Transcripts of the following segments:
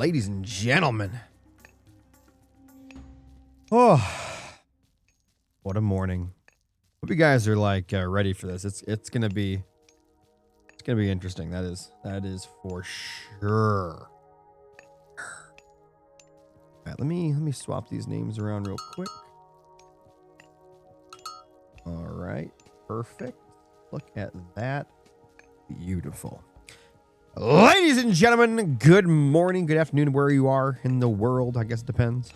ladies and gentlemen. Oh, what a morning. Hope you guys are like ready for this. It's gonna be interesting. That is for sure. All right, let me swap these names around real quick. All right, perfect. Look at that. Beautiful. Ladies and gentlemen, good morning, good afternoon, where you are in the world. I guess it depends.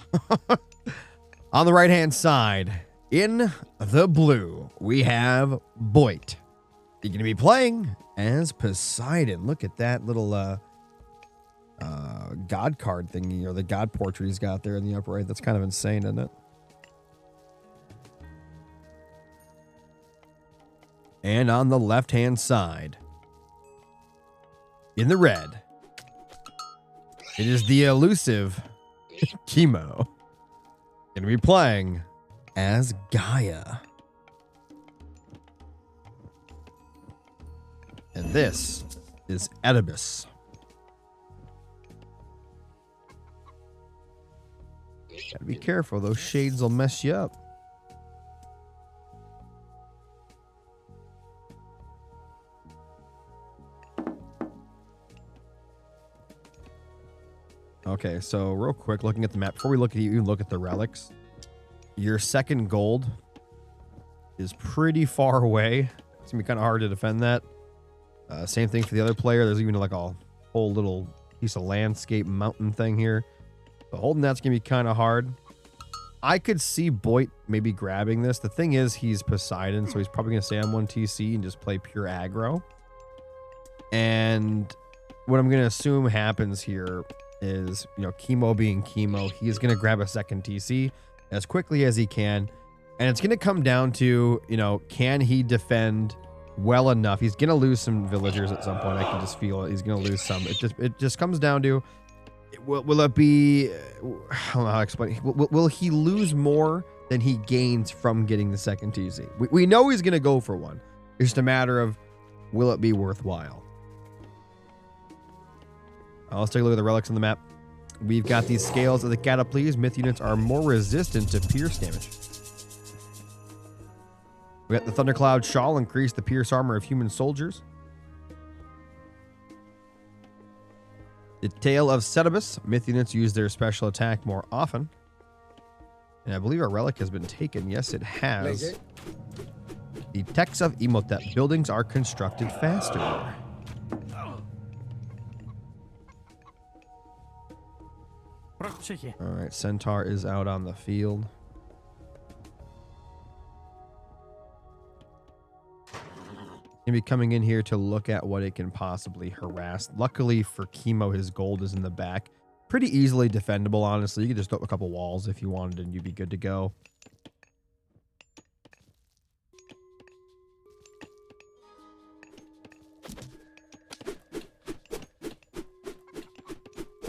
On the right-hand side, in the blue, we have Boit. You're going to be playing as Poseidon. Look at that little god card thingy, or the god portrait he's got there in the upper right. That's kind of insane, isn't it? And on the left-hand side, in the red, it is the elusive Kimo. Going to be playing as Gaia. And this is Oedipus. Gotta be careful, those shades will mess you up. Okay, so real quick, looking at the map, before we even look at the relics, your second gold is pretty far away. It's gonna be kind of hard to defend that. Same thing for the other player. There's even like a whole little piece of landscape mountain thing here. So holding that's gonna be kind of hard. I could see Boit maybe grabbing this. The thing is, he's Poseidon, so he's probably gonna stay on 1 TC and just play pure aggro. And what I'm gonna assume happens here is, you know, Kimo being Kimo, he's going to grab a second TC as quickly as he can. And it's going to come down to, you know, can he defend well enough? He's going to lose some villagers at some point. I can just feel it. He's going to lose some. It just comes down to, will it be, I don't know how to explain. Will he lose more than he gains from getting the second TC? We know he's going to go for one. It's just a matter of, will it be worthwhile? Let's take a look at the relics on the map. We've got these scales of the Cataplease. Myth units are more resistant to pierce damage. We got the Thundercloud Shawl, increase the pierce armor of human soldiers. The Tail of Oedipus. Myth units use their special attack more often. And I believe our relic has been taken. Yes, it has. The Text of Imhotep. Buildings are constructed faster. All right, Centaur is out on the field. Gonna be coming in here to look at what it can possibly harass. Luckily for Kimo, his gold is in the back. Pretty easily defendable, honestly. You could just throw up a couple walls if you wanted and you'd be good to go.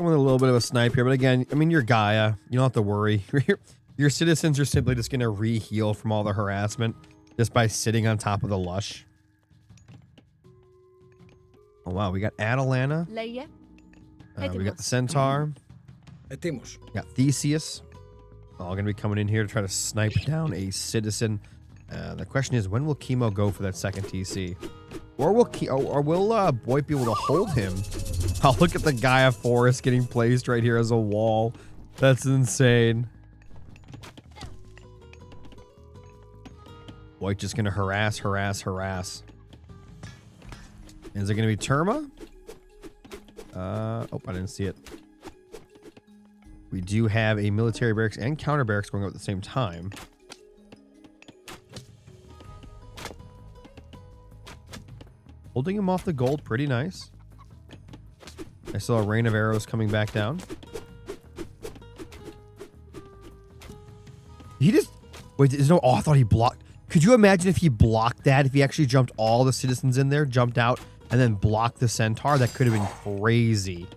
With a little bit of a snipe here, but again, I mean, you're Gaia. You don't have to worry. Your citizens are simply just going to re-heal from all the harassment just by sitting on top of the lush. Oh, wow. We got Atalanta. We got the Centaur. We got Theseus. All going to be coming in here to try to snipe down a citizen. The question is, when will Kimo go for that second TC? Or will Boit be able to hold him? Oh, look at the Gaia Forest getting placed right here as a wall. That's insane. Boit just going to harass. Is it going to be Terma? Oh, I didn't see it. We do have a military barracks and counter barracks going up at the same time. Holding him off the gold, pretty nice. I saw a rain of arrows coming back down. He just... Wait, there's no... Oh, I thought he blocked... Could you imagine if he blocked that? If he actually jumped all the citizens in there, jumped out, and then blocked the Centaur? That could have been crazy.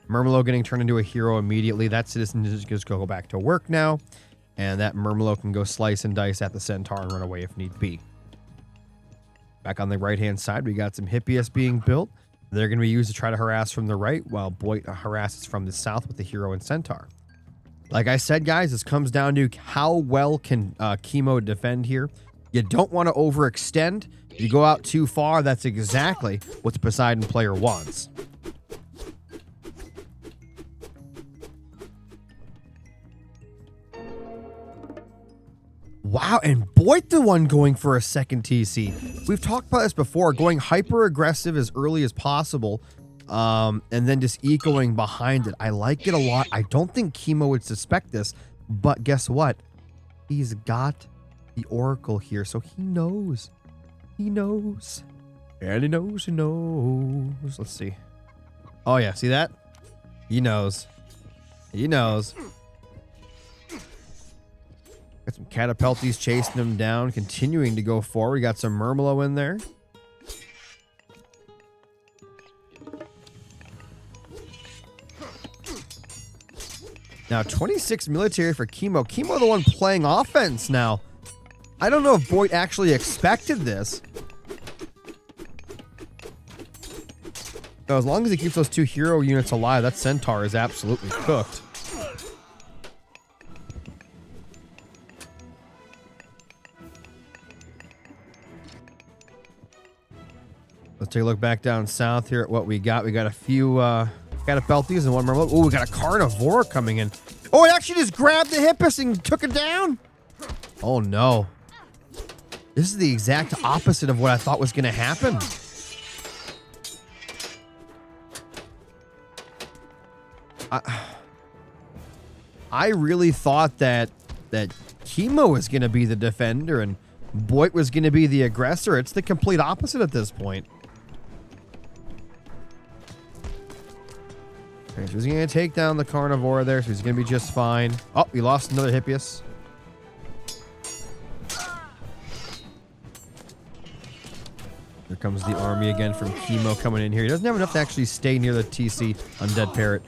Murmelo getting turned into a hero immediately. That citizen is just go back to work now. And that Murmelo can go slice and dice at the Centaur and run away if need be. Back on the right-hand side, we got some Hippias being built. They're going to be used to try to harass from the right, while Boit harasses from the south with the hero and centaur. Like I said, guys, this comes down to how well can Kimo defend here. You don't want to overextend. If you go out too far, that's exactly what the Poseidon player wants. Wow, and Boit the one going for a second TC. We've talked about this before, going hyper aggressive as early as possible, and then just ecoing behind it. I like it a lot. I don't think Kimo would suspect this, but guess what? He's got the Oracle here, so he knows. He knows. And he knows, he knows. Let's see. Oh, yeah, see that? He knows. He knows. Got some Catapulties chasing him down, continuing to go forward. We got some Murmelo in there. Now, 26 military for Kimo. Kimo the one playing offense now. I don't know if Boit actually expected this. So as long as he keeps those 2 hero units alive, that centaur is absolutely cooked. Let's take a look back down south here at what we got. We got a few Catapulties and one Murmelo. Oh, we got a Carnivore coming in. Oh, it actually just grabbed the Hippus and took it down. Oh, no. This is the exact opposite of what I thought was going to happen. I really thought that Kimo was going to be the defender and Boit was going to be the aggressor. It's the complete opposite at this point. Okay, so he's going to take down the Carnivore there, so he's going to be just fine. Oh, we lost another Hippias. Here comes the army again from Kimo coming in here. He doesn't have enough to actually stay near the TC Undead Parrot.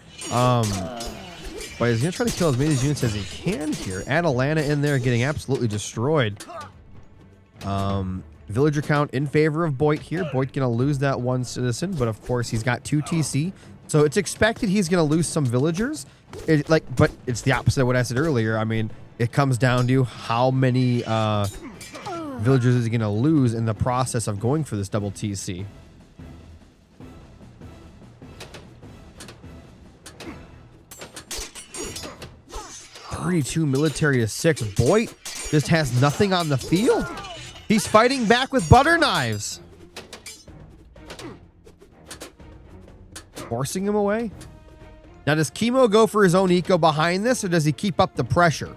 But he's going to try to kill as many of these units as he can here. Atalanta in there getting absolutely destroyed. Villager count in favor of Boit here. Boit going to lose that one citizen, but of course he's got 2 TC. So it's expected he's going to lose some villagers. But it's the opposite of what I said earlier. I mean, it comes down to how many villagers is he going to lose in the process of going for this double TC. $32 military to 6. Boit just has nothing on the field. He's fighting back with butter knives. Forcing him away. Now, does Kimo go for his own eco behind this, or does he keep up the pressure?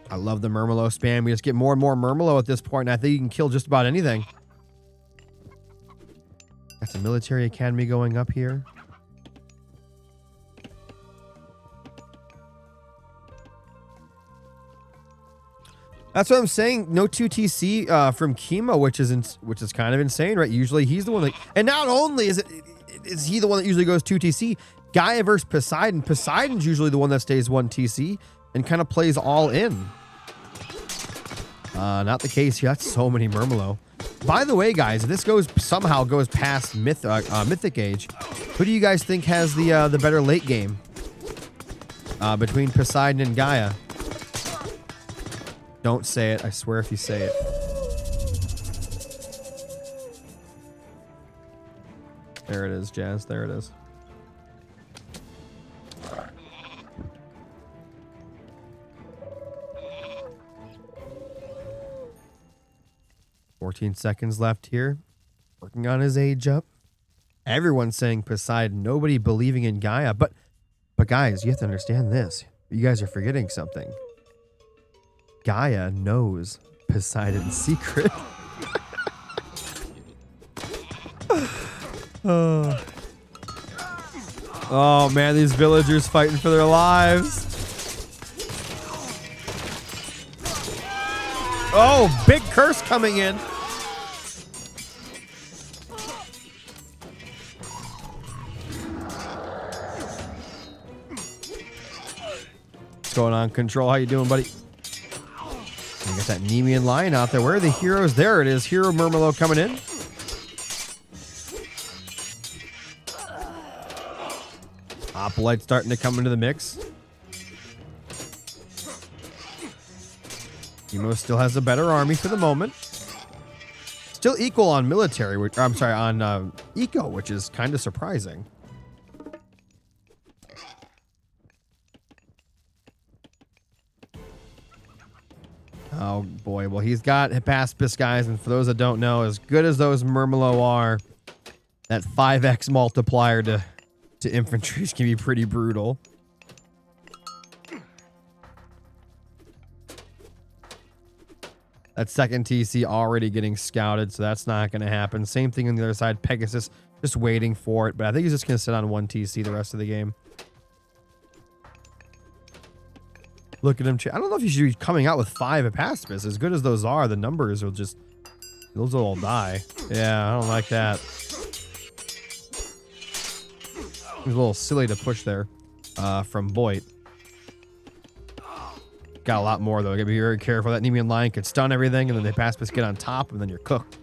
I love the Murmelo spam. We just get more and more Murmelo at this point, and I think you can kill just about anything. That's a military academy going up here. That's what I'm saying. No 2 TC from Kimo, which is kind of insane, right? Usually he's the one that, and not only is he the one that usually goes 2 TC. Gaia versus Poseidon. Poseidon's usually the one that stays 1 TC and kind of plays all in. Not the case here. That's so many Murmelo. By the way, guys, if this somehow goes past Mythic Age, who do you guys think has the better late game between Poseidon and Gaia? Don't say it. I swear if you say it. There it is, Jazz. There it is. $14 seconds left here. Working on his age up. Everyone's saying Poseidon. Nobody believing in Gaia. But guys, you have to understand this. You guys are forgetting something. Gaia knows Poseidon's secret. Oh man, these villagers fighting for their lives. Oh, big curse coming in. What's going on, Control? How you doing, buddy? Get that Nemean lion out there. Where are the heroes? There it is. Hero Murmelo coming in. Hoplite starting to come into the mix. Kimo still has a better army for the moment. Still equal on military, which, I'm sorry, on eco, which is kind of surprising. Oh boy, well he's got Hippaspis, guys, and for those that don't know, as good as those Murmelo are, that 5x multiplier to infantry can be pretty brutal. That second TC already getting scouted, so that's not going to happen. Same thing on the other side. Pegasus just waiting for it, but I think he's just going to sit on one TC the rest of the game. Look at him. I don't know if you should be coming out with 5 Hippaspis. As good as those are, the numbers will just... those will all die. Yeah, I don't like that. It was a little silly to push there from Boit. Got a lot more, though. Gotta be very careful. That Nemean lion could stun everything, and then the Hippaspis get on top, and then you're cooked.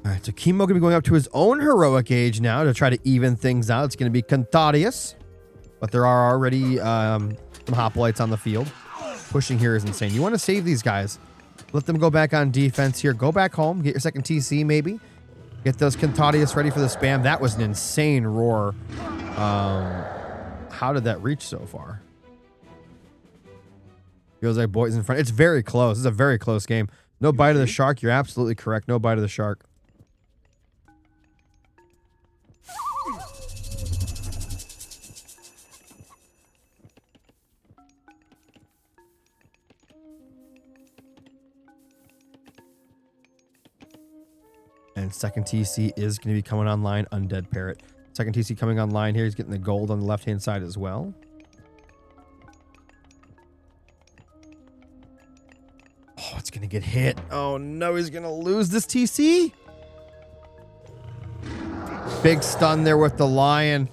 All right, so Kimo gonna be going up to his own heroic age now to try to even things out. It's gonna be Conthadius, but there are already some hoplites on the field. Pushing here is insane. You want to save these guys. Let them go back on defense here. Go back home. Get your second TC maybe. Get those Conthadius ready for the spam. That was an insane roar. How did that reach so far? Feels like Boit's in front. It's very close. This is a very close game. No bite of the shark. You're absolutely correct. No bite of the shark. And second TC is going to be coming online. Undead Parrot. Second TC coming online here. He's getting the gold on the left-hand side as well. Oh, it's going to get hit. Oh, no. He's going to lose this TC. Big stun there with the lion.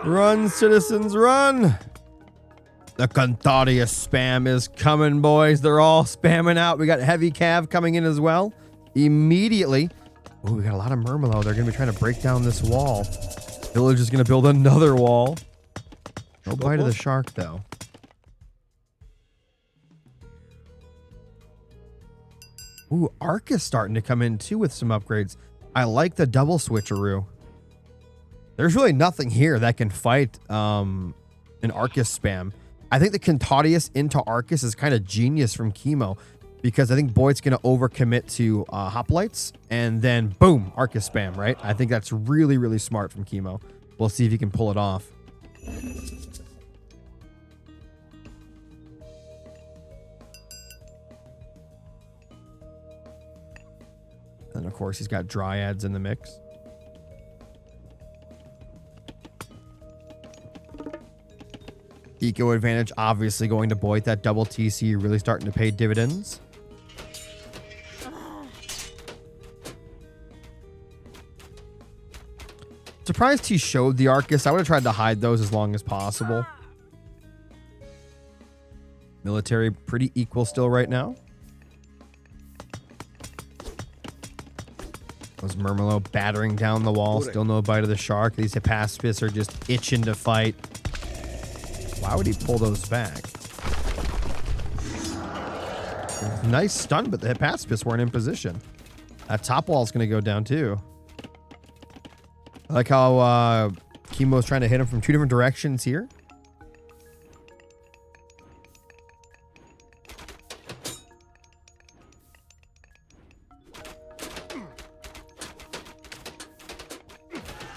Run, citizens, run! The Conthadius spam is coming, boys. They're all spamming out. We got Heavy Cav coming in as well. Immediately. Oh, we got a lot of Murmelo. They're going to be trying to break down this wall. Village is going to build another wall. No bite of the shark, though. Ooh, Arc is starting to come in, too, with some upgrades. I like the double switcheroo. There's really nothing here that can fight an Arcus spam. I think the Conthadius into Arcus is kind of genius from Kimo because I think Boit's going to overcommit to hoplites and then boom, Arcus spam, right? I think that's really, really smart from Kimo. We'll see if he can pull it off. And of course, he's got Dryads in the mix. Eco advantage obviously going to Boit. That double TC really starting to pay dividends. Surprised he showed the Arcus. I would have tried to hide those as long as possible. Military pretty equal still right now. Those Murmelo battering down the wall. Still no bite of the shark. These Hippaspis are just itching to fight. Why would he pull those back? Nice stun, but the Hippaspis weren't in position. That top wall is going to go down too. I like how Kimo's trying to hit him from 2 different directions here.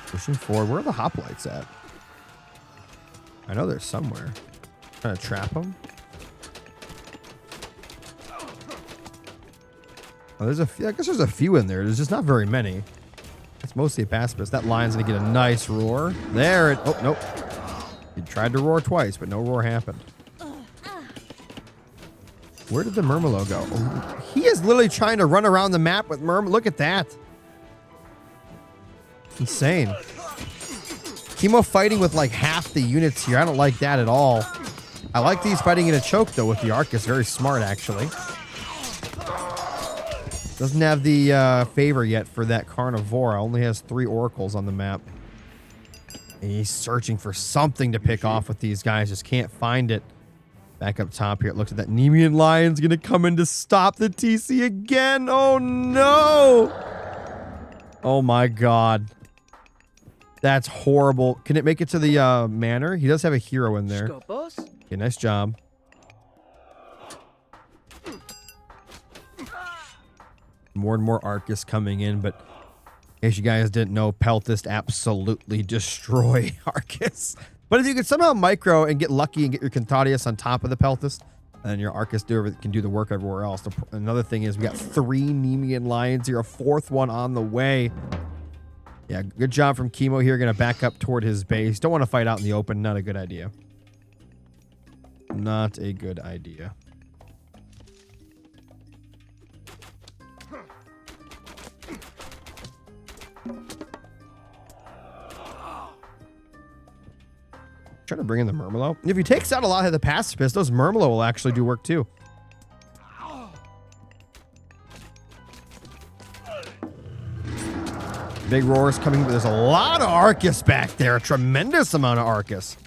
Pushing forward. Where are the hoplites at? I know they're somewhere. Trying to trap them. Oh, there's a few. I guess there's a few in there. There's just not very many. It's mostly a Hippaspis. That lion's gonna get a nice roar. There it. Oh nope. He tried to roar twice, but no roar happened. Where did the Murmelo go? Oh, he is literally trying to run around the map with Murmelo. Look at that. Insane. Kimo fighting with like half the units here. I don't like that at all. I like these fighting in a choke, though, with the Arcus. Very smart, actually. Doesn't have the favor yet for that Carnivora. Only has 3 oracles on the map. And he's searching for something to pick off with these guys. Just can't find it. Back up top here. It looks like that Nemean Lion's going to come in to stop the TC again. Oh, no. Oh, my God. That's horrible. Can it make it to the manor? He does have a hero in there. Okay, nice job. More and more Arcus coming in, but in case you guys didn't know, Peltist absolutely destroy Arcus. But if you could somehow micro and get lucky and get your Cantadius on top of the Peltist, and your Arcus can do the work everywhere else. Another thing is we got 3 Nemean Lions here, a 4th one on the way. Yeah, good job from Kimo here. Going to back up toward his base. Don't want to fight out in the open. Not a good idea. Not a good idea. Trying to bring in the Murmelo. If he takes out a lot of the pacifists, those Murmelo will actually do work too. Big roars coming, but there's a lot of Arcus back there. A tremendous amount of Arcus.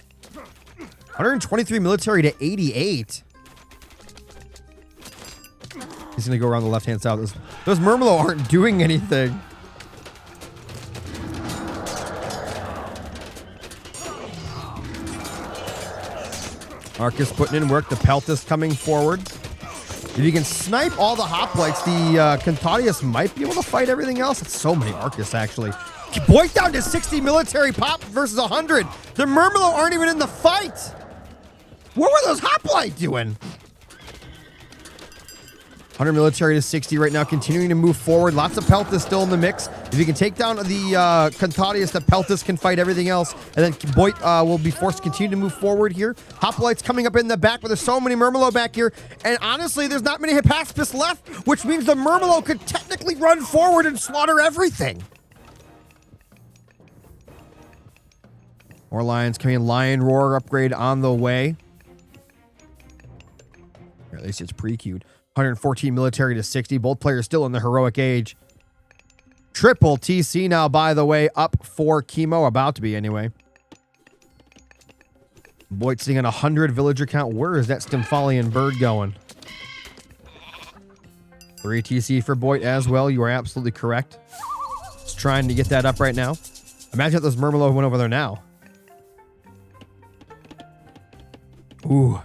123 military to 88. He's going to go around the left-hand side. Those Murmelo aren't doing anything. Arcus putting in work. The Peltist coming forward. If you can snipe all the hoplites, the Cantadius might be able to fight everything else. It's so many Arcus, actually. Boit down to 60 military pop versus 100. The Murmelo aren't even in the fight. What were those hoplites doing? 100 military to 60 right now, continuing to move forward. Lots of Peltist still in the mix. If you can take down the Cantadius, the Peltist can fight everything else. And then Boit will be forced to continue to move forward here. Hoplites coming up in the back, but there's so many Murmelo back here. And honestly, there's not many Pacifists left, which means the Murmelo could technically run forward and slaughter everything. More Lions coming in. Lion Roar upgrade on the way. Or at least it's pre-queued. 114 military to 60. Both players still in the heroic age. Triple TC now, by the way, up for Kimo. About to be, anyway. Boit sitting on 100 villager count. Where is that Stymphalian bird going? 3 TC for Boit as well. You are absolutely correct. Just trying to get that up right now. Imagine if those Murmelo went over there now. Ooh.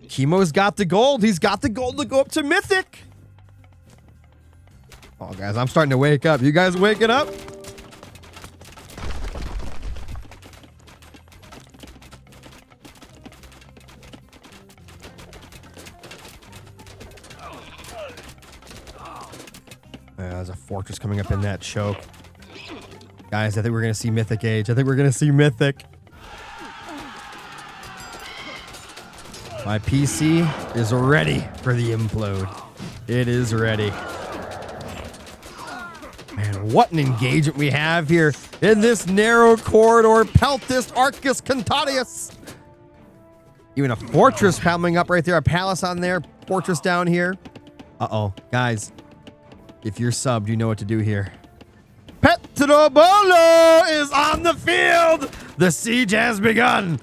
Kimo's got the gold. He's got the gold to go up to Mythic. Oh, guys, I'm starting to wake up. You guys waking up? There's a fortress coming up in that choke. Guys, I think we're going to see Mythic Age. I think we're going to see Mythic. My PC is ready for the implode. It is ready. Man, what an engagement we have here in this narrow corridor. Peltist, Arcus, Cantadius. Even a fortress coming up right there. A palace on there. Fortress down here. Uh-oh. Guys, if you're subbed, you know what to do here. Petrobolo is on the field. The siege has begun.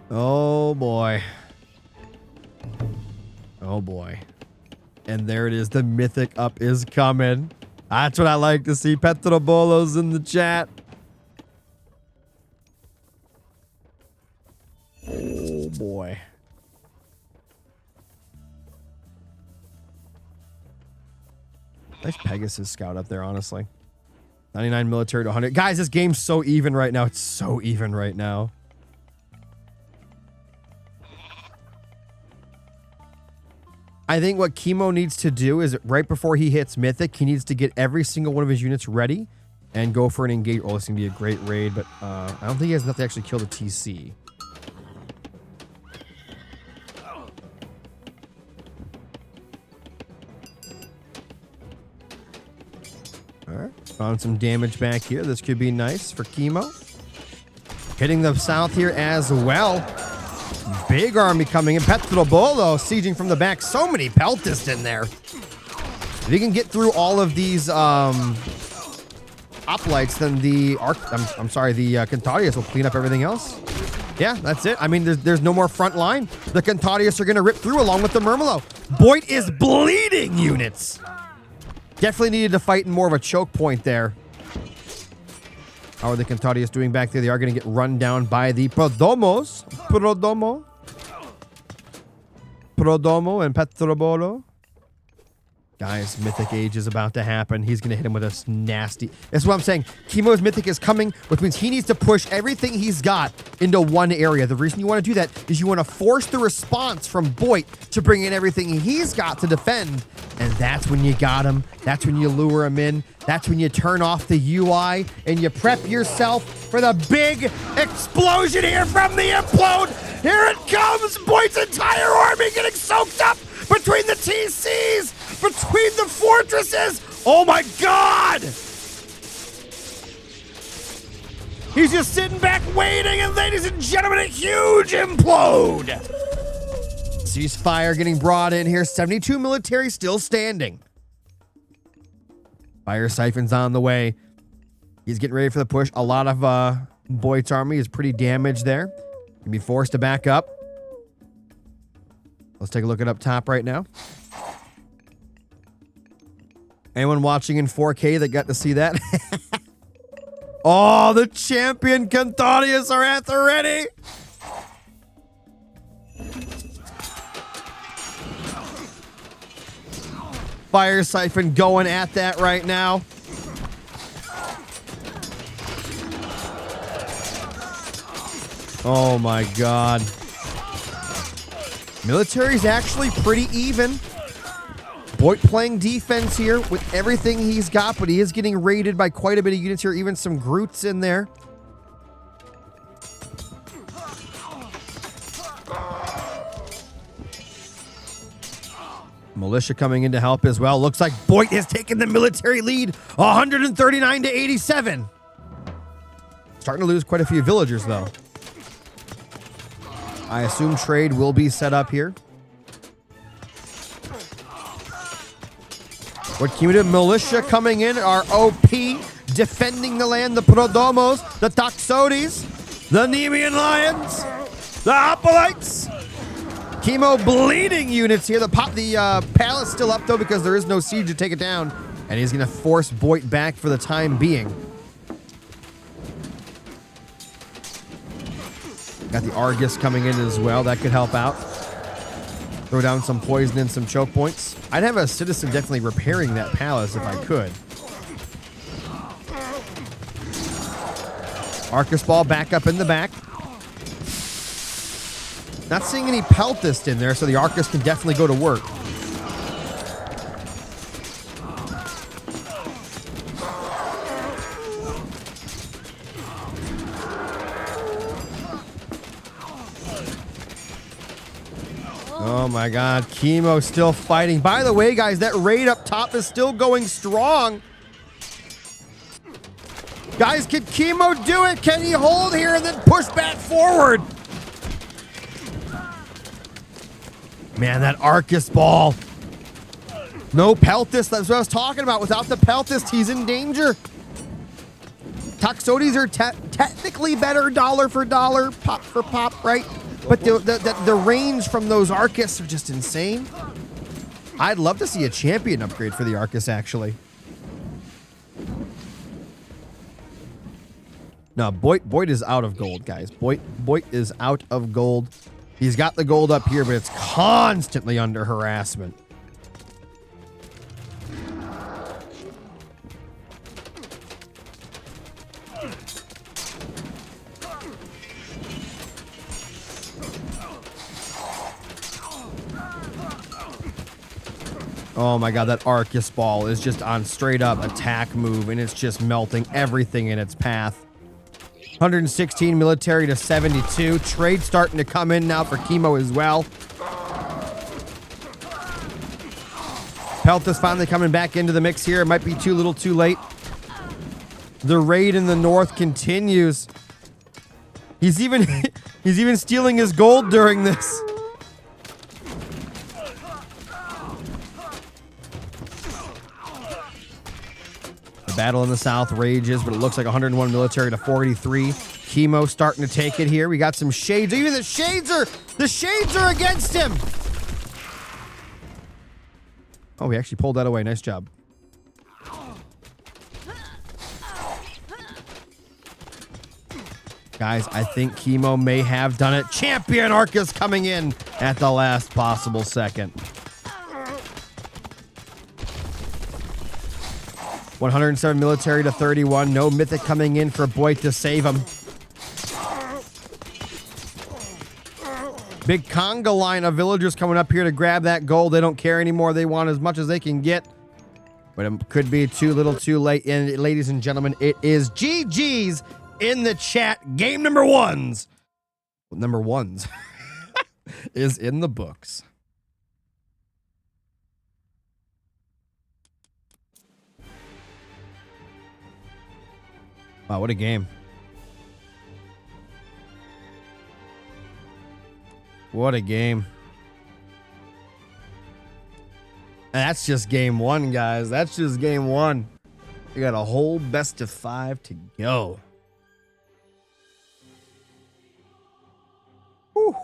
Oh, boy. Oh, boy. And there it is. The Mythic up is coming. That's what I like to see. Petrobolo's in the chat. Oh, boy. Nice Pegasus scout up there, honestly. 99 military to 100. Guys, this game's so even right now. It's so even right now. I think what Kimo needs to do is right before he hits Mythic, he needs to get every single one of his units ready and go for an engage. Oh, this can be a great raid, but I don't think he has enough to actually kill the TC. All right, found some damage back here. This could be nice for Kimo. Hitting the south here as well. Big army coming in. Petrobolo sieging from the back. So many peltists in there. If you can get through all of these hoplites, then the Cantarius will clean up everything else. Yeah, that's it. I mean, there's no more front line. The Cantarius are going to rip through along with the Murmillo. Boit is bleeding units. Definitely needed to fight in more of a choke point there. How are the Cantarius doing back there? They are going to get run down by the Prodomo and Petrobolo. Guys, Mythic Age is about to happen. He's going to hit him with a nasty... That's what I'm saying. Kimo's Mythic is coming, which means he needs to push everything he's got into one area. The reason you want to do that is you want to force the response from Boit to bring in everything he's got to defend. And that's when you got him. That's when you lure him in. That's when you turn off the UI and you prep yourself for the big explosion here from the implode. Here it comes. Boit's entire army getting soaked up between the TCs. Between the fortresses! Oh my God! He's just sitting back waiting, and ladies and gentlemen, a huge implode! Ceasefire getting brought in here. 72 military still standing. Fire siphon's on the way. He's getting ready for the push. A lot of Boit's army is pretty damaged there. Can be forced to back up. Let's take a look at up top right now. Anyone watching in 4K that got to see that? Oh, the champion Cantarius are at the ready. Fire siphon going at that right now. Oh my God. Military's actually pretty even. Boit playing defense here with everything he's got, but he is getting raided by quite a bit of units here, even some Groots in there. Militia coming in to help as well. Looks like Boit has taken the military lead, 139 to 87. Starting to lose quite a few villagers, though. I assume trade will be set up here. What Kimo did, militia coming in are OP, defending the land, the Prodomos, the Toxotes, the Nemean Lions, the Hoplites. Kimo bleeding units here. The palace still up though because there is no siege to take it down. And he's going to force Boit back for the time being. Got the Argus coming in as well. That could help out. Throw down some poison and some choke points. I'd have a citizen definitely repairing that palace if I could. Arcus ball back up in the back. Not seeing any peltist in there, so the Arcus can definitely go to work. Oh my God, Kimo still fighting. By the way, guys, that raid up top is still going strong. Guys, can Kimo do it? Can he hold here and then push back forward? Man, that Arcus ball. No peltist. That's what I was talking about. Without the peltist, he's in danger. Toxotes are technically better dollar for dollar, pop for pop, right? But the range from those Arcus are just insane. I'd love to see a champion upgrade for the Arcus, actually. No, Boit is out of gold, guys. Boit is out of gold. He's got the gold up here, but it's constantly under harassment. Oh my god, that Arcus ball is just on straight up attack move, and it's just melting everything in its path. 116 military to 72. Trade starting to come in now for Kimo as well. Pelta's finally coming back into the mix here. It might be too little too late. The raid in the north continues. He's even he's even stealing his gold during this. The battle in the south rages, but it looks like 101 military to 43. Kimo starting to take it here. We got some shades. Even the shades are against him. Oh, he actually pulled that away. Nice job. Guys, I think Kimo may have done it. Champion Arcus coming in at the last possible second. 107 military to 31. No Mythic coming in for Boit to save him. Big conga line of villagers coming up here to grab that gold. They don't care anymore. They want as much as they can get. But it could be too little too late. And ladies and gentlemen, it is GG's in the chat. Game number ones. Number ones is in the books. Wow, what a game. What a game. And that's just game one, guys. That's just game one. We got a whole best of 5 to go. Whew.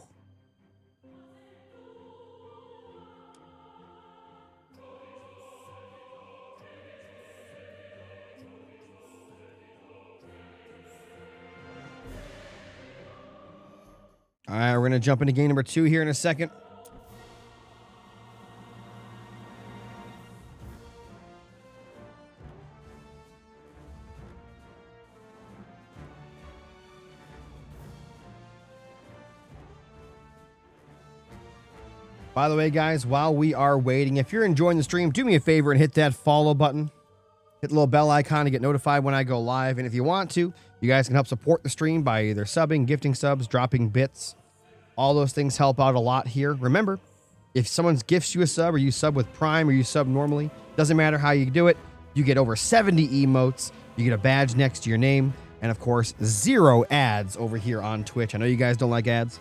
All right, we're going to jump into game number 2 here in a second. By the way, guys, while we are waiting, if you're enjoying the stream, do me a favor and hit that follow button. Hit the little bell icon to get notified when I go live. And if you want to, you guys can help support the stream by either subbing, gifting subs, dropping bits. All those things help out a lot here. Remember, if someone gifts you a sub or you sub with Prime or you sub normally, doesn't matter how you do it, you get over 70 emotes, you get a badge next to your name, and of course, 0 ads over here on Twitch. I know you guys don't like ads.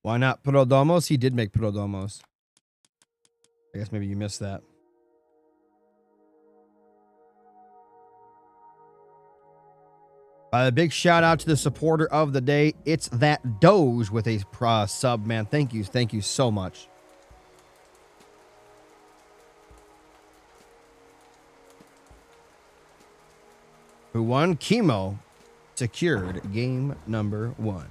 Why not Prodomos? He did make Prodomos. I guess maybe you missed that. A big shout out to the supporter of the day. It's that Doge with a sub, man. Thank you. Thank you so much. Who won? Kimo secured game number 1.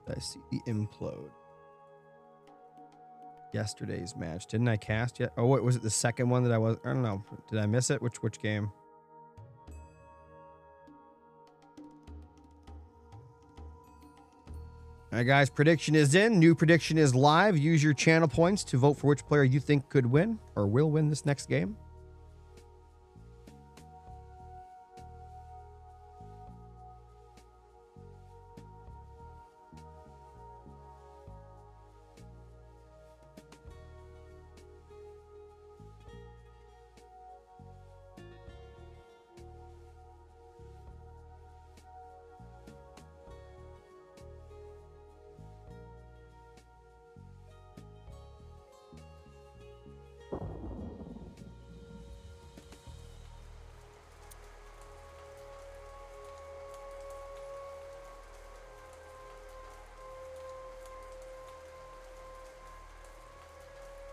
I see the implode. Yesterday's match. Didn't I cast yet? Oh, wait, was it the second one that I was? I don't know. Did I miss it? Which game? All right, guys. Prediction is in. New prediction is live. Use your channel points to vote for which player you think could win or will win this next game.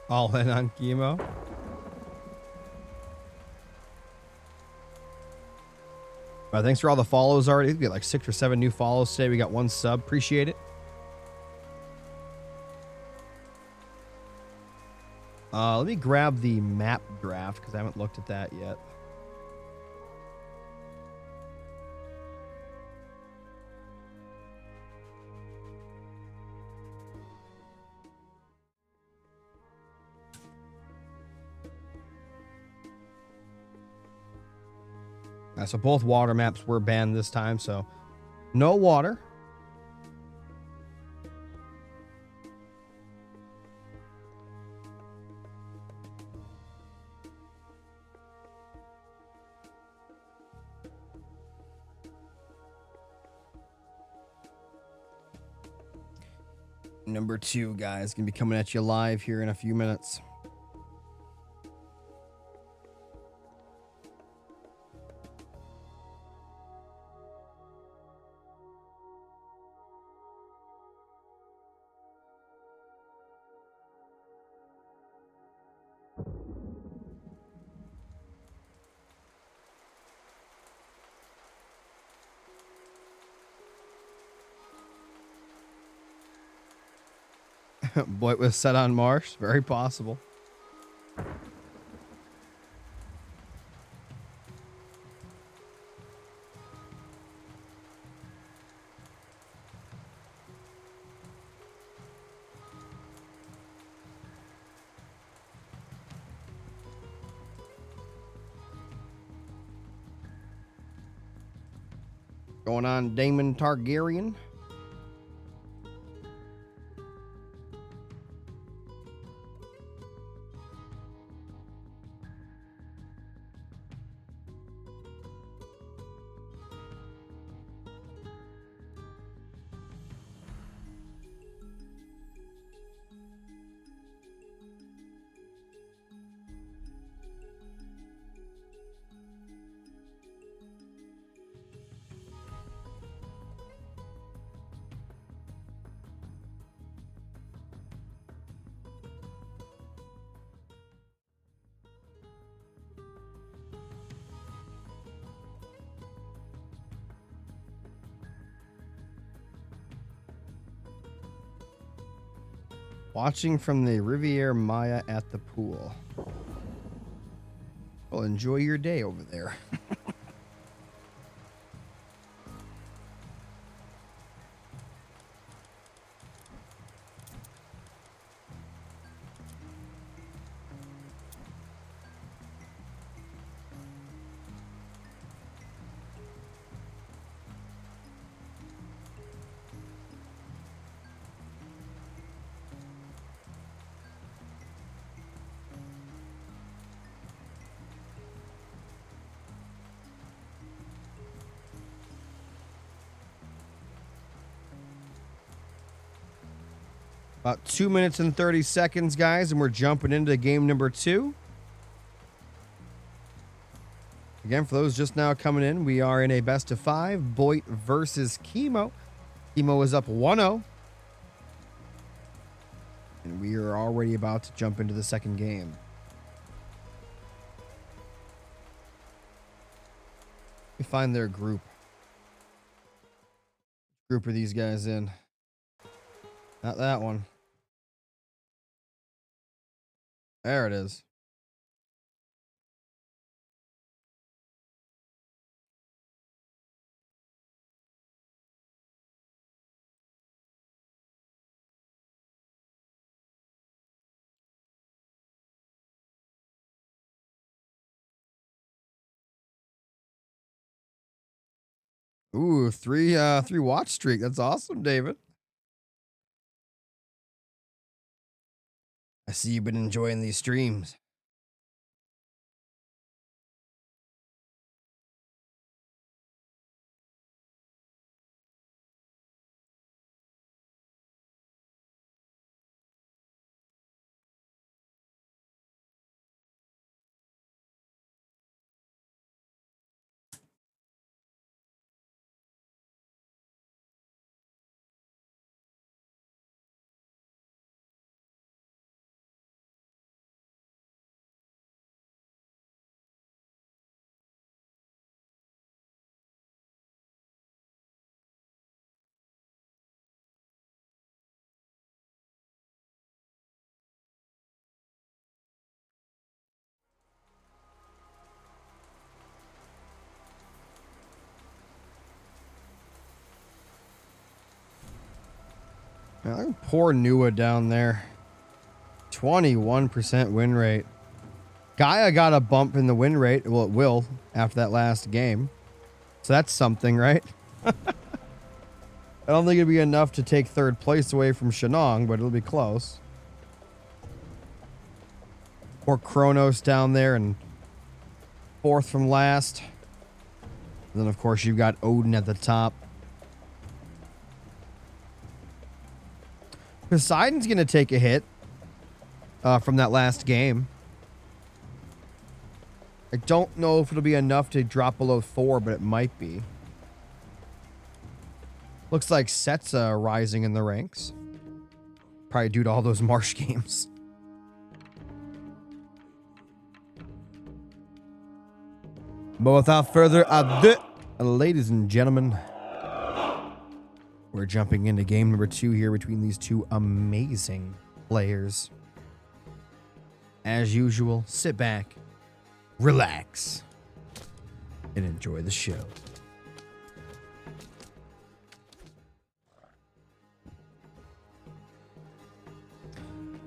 All in on Kimo. Thanks for all the follows already. We got like 6 or 7 new follows today. We got 1 sub. Appreciate it. Let me grab the map draft because I haven't looked at that yet. So both water maps were banned this time, so no water. Number 2, guys, gonna be coming at you live here in a few minutes. Boit was set on Marsh. Very possible. Going on Daemon Targaryen. Watching from the Riviera Maya at the pool. Well, enjoy your day over there. About 2 minutes and 30 seconds, guys, and we're jumping into game number 2. Again, for those just now coming in, we are in a best of 5. Boit versus Kimo. Kimo is up 1-0. And we are already about to jump into the second game. Let me find their group. Group are these guys in? Not that one. There it is. Ooh, three watch streak. That's awesome, David. I see you've been enjoying these streams. Poor Nua down there. 21% win rate. Gaia got a bump in the win rate. Well, it will after that last game. So that's something, right? I don't think it'd be enough to take third place away from Shenong, but it'll be close. Poor Kronos down there and fourth from last. And then, of course, you've got Odin at the top. Poseidon's going to take a hit from that last game. I don't know if it'll be enough to drop below 4, but it might be. Looks like Setsa rising in the ranks. Probably due to all those Marsh games. But without further ado, ladies and gentlemen, we're jumping into game number 2 here between these two amazing players. As usual, sit back, relax, and enjoy the show.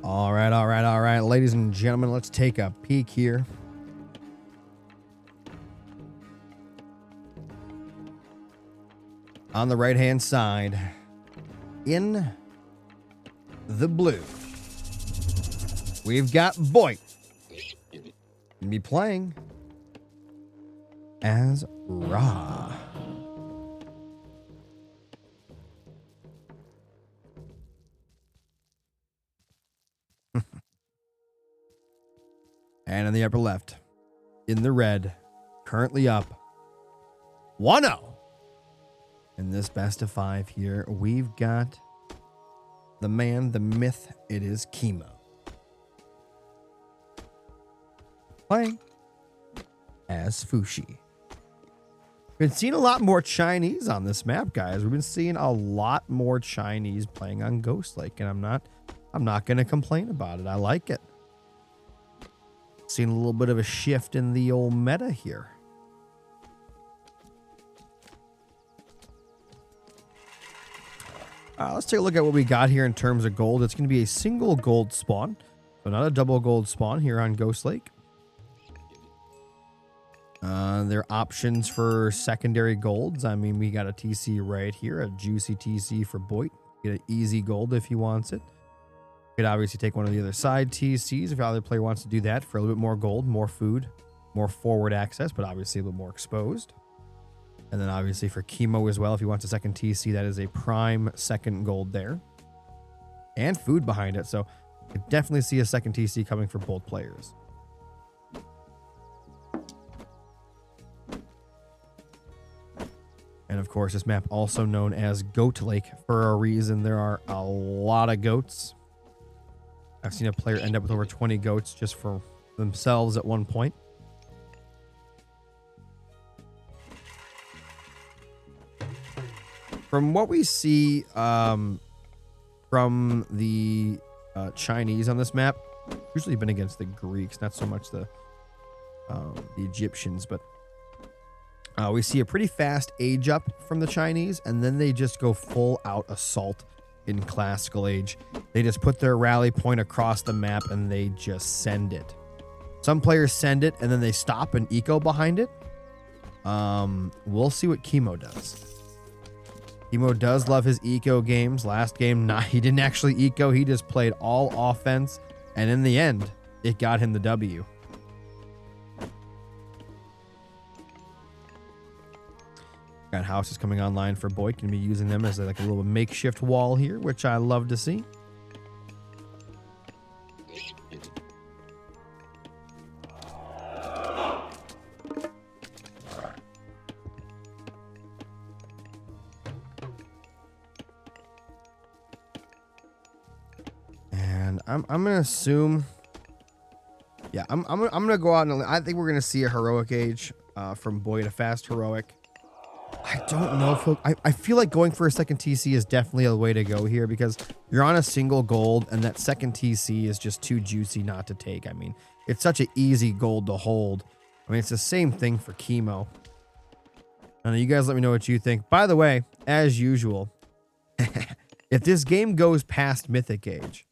All right, ladies and gentlemen, let's take a peek here. On the right-hand side, in the blue, we've got Boit. Gonna be playing as Ra. And in the upper left, in the red, currently up 1-0. In this best of 5 here, we've got the man, the myth, it is Kimo. Playing as Fushi. Been seeing a lot more Chinese on this map, guys. We've been seeing a lot more Chinese playing on Ghost Lake, and I'm not gonna complain about it. I like it. Seeing a little bit of a shift in the old meta here. Let's take a look at what we got here in terms of gold. It's going to be a single gold spawn, so not a double gold spawn here on Ghost Lake. There are options for secondary golds. I mean, we got a TC right here, a juicy TC for Boit. Get an easy gold if he wants it. Could obviously take one of the other side TCs if the other player wants to do that for a little bit more gold, more food, more forward access, but obviously a little more exposed. And then obviously for Kimo as well, if he wants a second TC, that is a prime second gold there. And food behind it, so I could definitely see a second TC coming for both players. And of course, this map also known as Goat Lake for a reason. There are a lot of goats. I've seen a player end up with over 20 goats just for themselves at one point. From what we see from the Chinese on this map, usually been against the Greeks, not so much the Egyptians, but we see a pretty fast age up from the Chinese, and then they just go full out assault in classical age. They just put their rally point across the map and they just send it. Some players send it and then they stop and eco behind it. We'll see what Kimo does. Kimo does love his eco games. Last game, he didn't actually eco. He just played all offense. And in the end, it got him the W. Got houses coming online for Boit. Going to be using them as like a little makeshift wall here, which I love to see. And I'm gonna assume, yeah, I'm gonna go out and I think we're gonna see a heroic age from Boit, a fast heroic. I don't know if I feel like going for a second TC is definitely a way to go here because you're on a single gold and that second TC is just too juicy not to take. I mean, it's such an easy gold to hold. I mean, it's the same thing for Kimo. I know you guys let me know what you think. By the way, as usual, If this game goes past Mythic Age,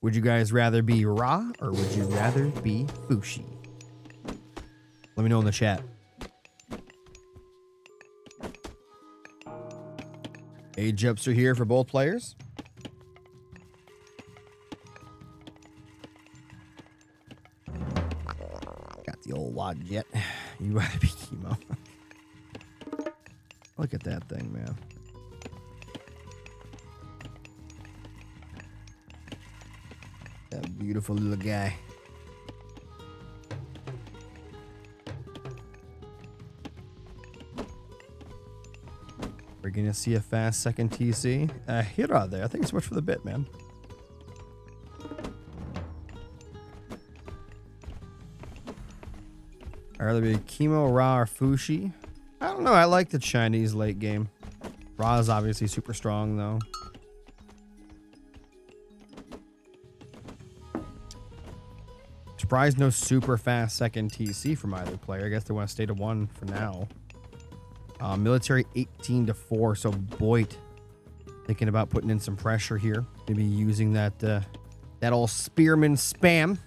would you guys rather be Ra or would you rather be Fushi? Let me know in the chat. Age ups are here for both players. Got the old wad jet. You rather be Kimo. Look at that thing, man. That beautiful little guy. We're gonna see a fast second TC. Hira there. I think it's much for the bit, man. I'd rather be Kimo, Ra, or Fushi. I don't know. I like the Chinese late game. Ra is obviously super strong, though. Surprised no super fast second TC from either player. I guess they want to stay to 1 for now. Military 18-4. So Boit thinking about putting in some pressure here. Maybe using that that old spearman spam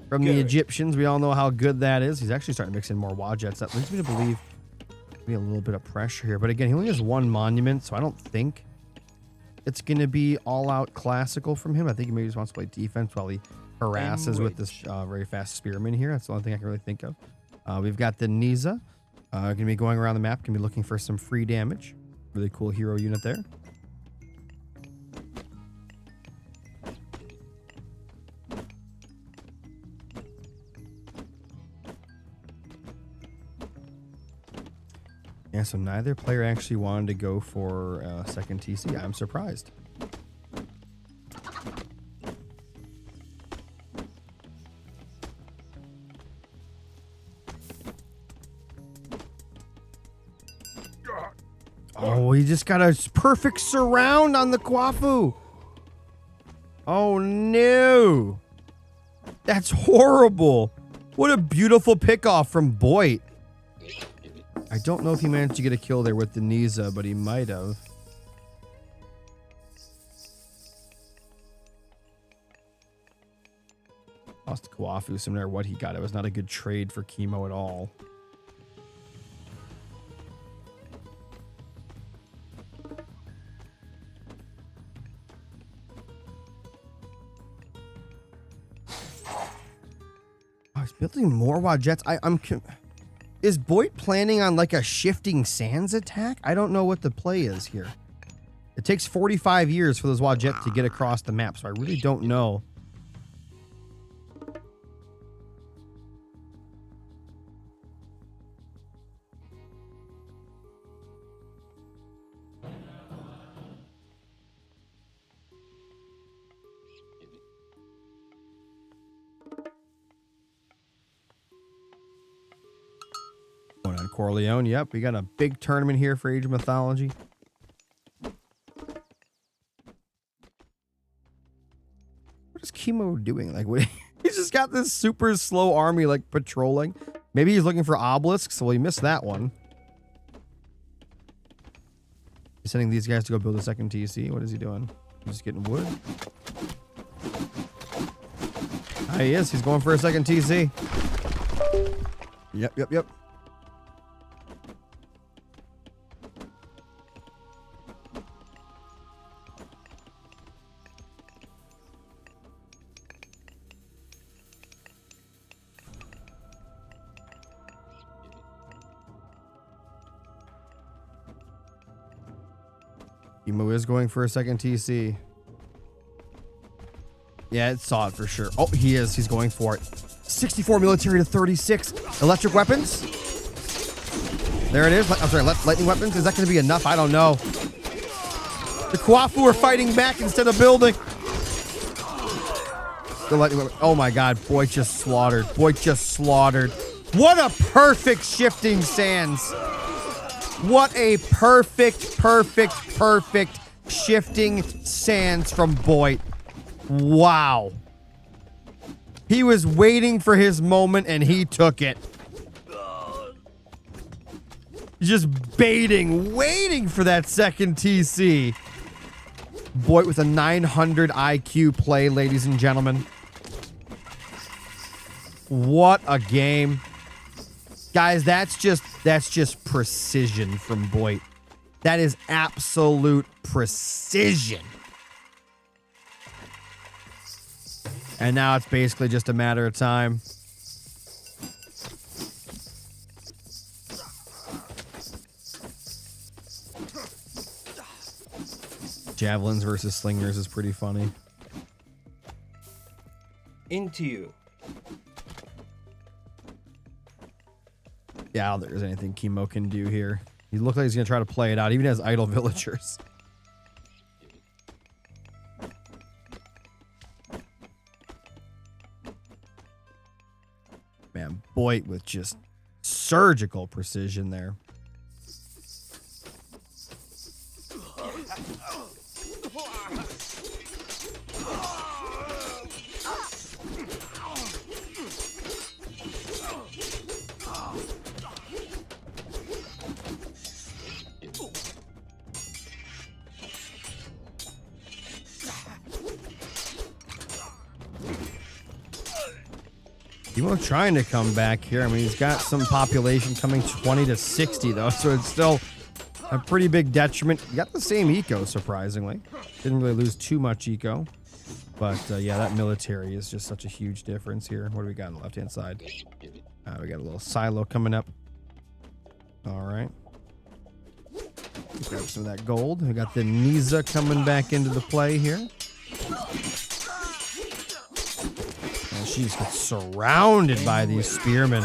from the Egyptians. We all know how good that is. He's actually starting to mix in more Wadjets. That leads me to believe maybe a little bit of pressure here. But again, he only has 1 monument, so I don't think it's going to be all-out classical from him. I think he maybe just wants to play defense while he harasses with this very fast spearman here. That's the only thing I can really think of. We've got the Niza. Going to be going around the map. Going to be looking for some free damage. Really cool hero unit there. Yeah, so neither player actually wanted to go for second TC. I'm surprised. Oh, he just got a perfect surround on the Kwafu. Oh, no. That's horrible. What a beautiful pickoff from Boit. I don't know if he managed to get a kill there with the Niza, but he might have. Lost Kwafu, so no matter what he got, it was not a good trade for Kimo at all. Oh, he's building more Wadjets. Is Boit planning on like a shifting sands attack? I don't know what the play is here. It takes 45 years for those Wadjets to get across the map, so I really don't know. Going on Corleone. Yep, we got a big tournament here for Age of Mythology. What is Kimo doing? Like, what? He's just got this super slow army, like, patrolling. Maybe he's looking for obelisks, so he missed that one. He's sending these guys to go build a second TC. What is he doing? He's just getting wood. Ah, he is. He's going for a second TC. Yep. Kimo is going for a second TC. Yeah, it saw it for sure. Oh, he is. He's going for it. 64 military to 36. Electric weapons. There it is. I'm sorry, lightning weapons. Is that going to be enough? I don't know. The Kwafu are fighting back instead of building. The lightning weapon. Oh my God. Boit just slaughtered. What a perfect shifting sands. What a perfect shifting sands from Boit. Wow. He was waiting for his moment and he took it. Just waiting for that second TC. Boit with a 900 IQ play, ladies and gentlemen. What a game. Guys, that's just precision from Boit. That is absolute precision. And now it's basically just a matter of time. Javelins versus slingers is pretty funny. Into you. Yeah, I don't think there's anything Kimo can do here. He looks like he's going to try to play it out. He even has idle villagers. Man, Boit with just surgical precision there. Kimo trying to come back here. I mean, he's got some population coming 20 to 60, though, so it's still a pretty big detriment. You got the same eco, surprisingly. Didn't really lose too much eco. But, yeah, that military is just such a huge difference here. What do we got on the left-hand side? We got a little silo coming up. All right. Grab some of that gold. We got the Niza coming back into the play here. She's surrounded by these spearmen.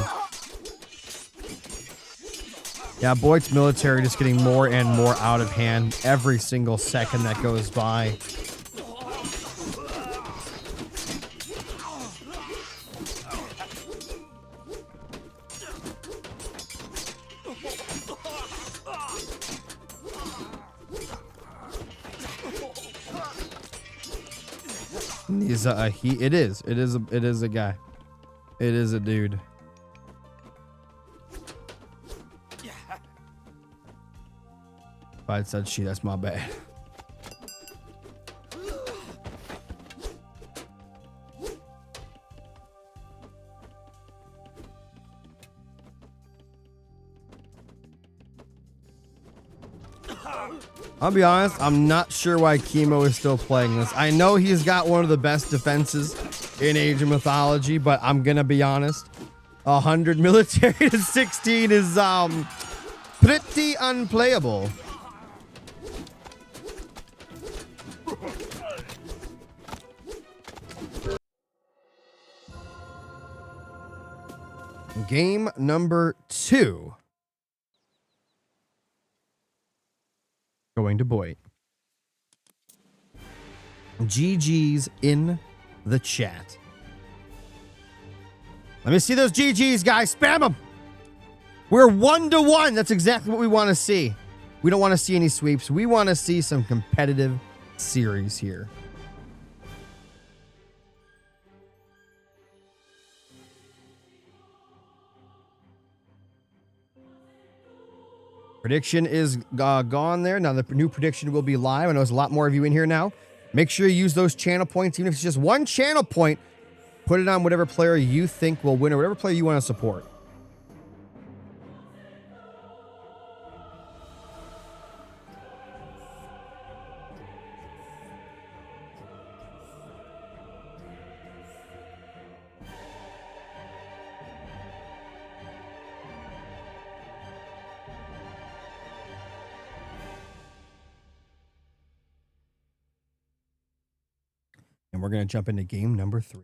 Yeah, Boit's military just getting more and more out of hand every single second that goes by. He's it is a guy. It is a dude. If I said she, that's my bad. I'll be honest, I'm not sure why Kimo is still playing this. I know he's got one of the best defenses in Age of Mythology, but I'm gonna be honest. 100 military to 16 is pretty unplayable. Game number 2. Going to Boit. GG's in the chat. Let me see those GG's, guys. Spam them. We're 1-1. That's exactly what we want to see. We don't want to see any sweeps. We want to see some competitive series here. Prediction is gone there. Now the new prediction will be live. I know there's a lot more of you in here now. Make sure you use those channel points. Even if it's just one channel point, put it on whatever player you think will win or whatever player you want to support. And we're going to jump into game number 3.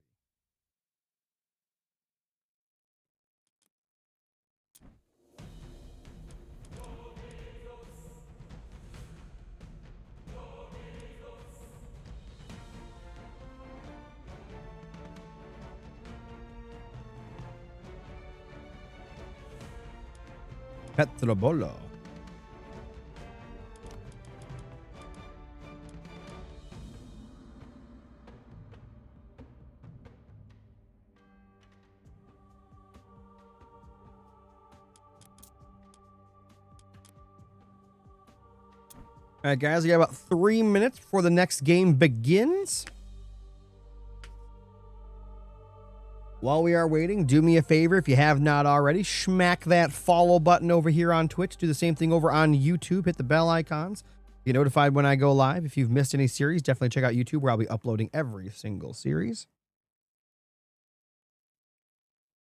Petrobolo. All right, guys, we got about 3 minutes before the next game begins. While we are waiting, do me a favor, if you have not already, smack that follow button over here on Twitch. Do the same thing over on YouTube. Hit the bell icons. Get notified when I go live. If you've missed any series, definitely check out YouTube, where I'll be uploading every single series.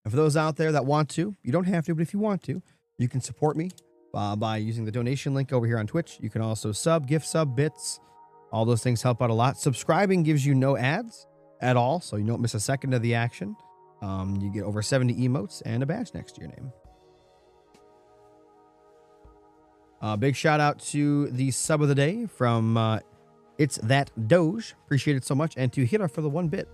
And for those out there that want to, you don't have to, but if you want to, you can support me by using the donation link over here on Twitch. You can also sub, gift sub, bits. All those things help out a lot. Subscribing gives you no ads at all, so you don't miss a second of the action. You get over 70 emotes and a badge next to your name. Big shout out to the sub of the day from It's That Doge. Appreciate it so much. And to Hira for the 1 bit.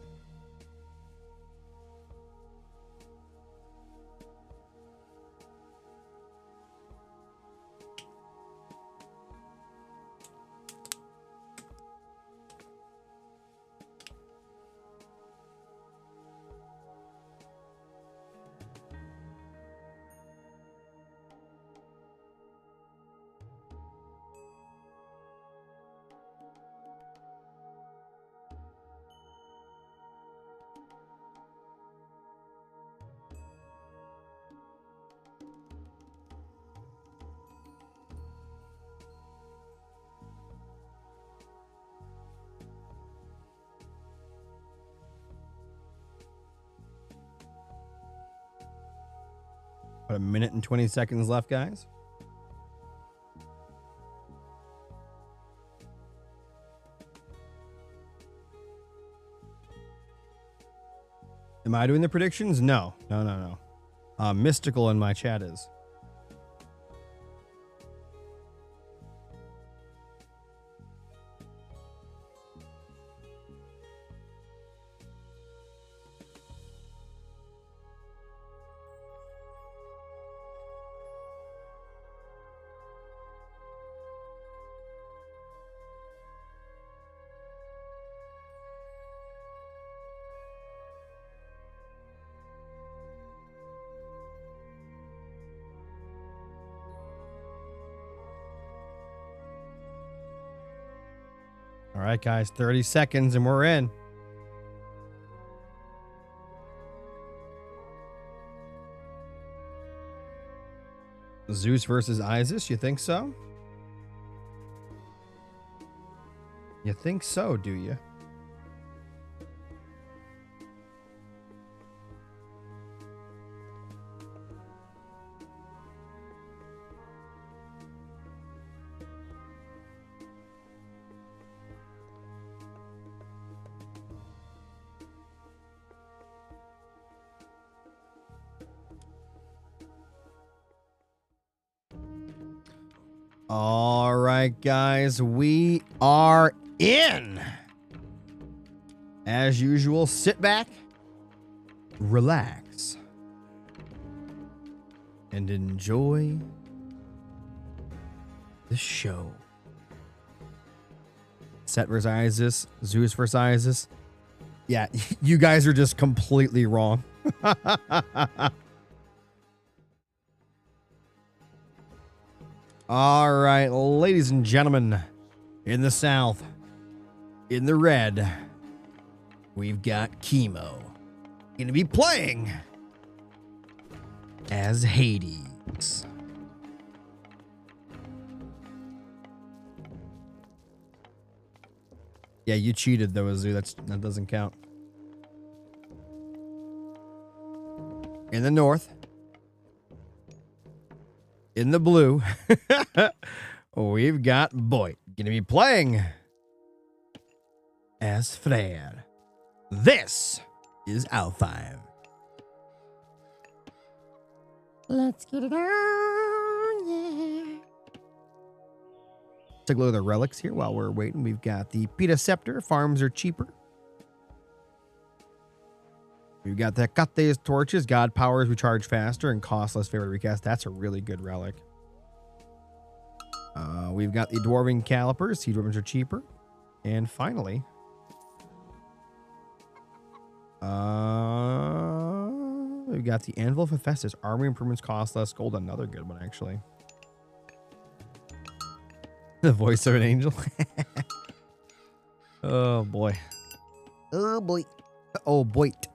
About 1 minute and 20 seconds left, guys. Am I doing the predictions? No. Mystical in my chat is. All right, guys, 30 seconds and we're in. Zeus versus Isis, you think so? You think so, do you? All right, guys, we are in. As usual, sit back, relax, and enjoy the show. Set versus Isis, Zeus versus Isis. Yeah, you guys are just completely wrong. All right, ladies and gentlemen, in the south, in the red, we've got Kimo. Gonna be playing as Hades. Yeah, you cheated though, Azu. That doesn't count. In the north, in the blue, we've got Boit. Gonna be playing as Freyr. This is Alfheim. Let's get it on, yeah. Take a look at the relics here while we're waiting. We've got the Pita Scepter. Farms are cheaper. We've got the Hecate's torches. God powers recharge faster and cost less favor to recast. That's a really good relic. We've got the Dwarven Calipers. Seed weapons are cheaper. And finally, we've got the Anvil of Hephaestus. Armor improvements cost less gold. Another good one, actually. The voice of an angel. Oh boy. Oh boy. Oh Boit.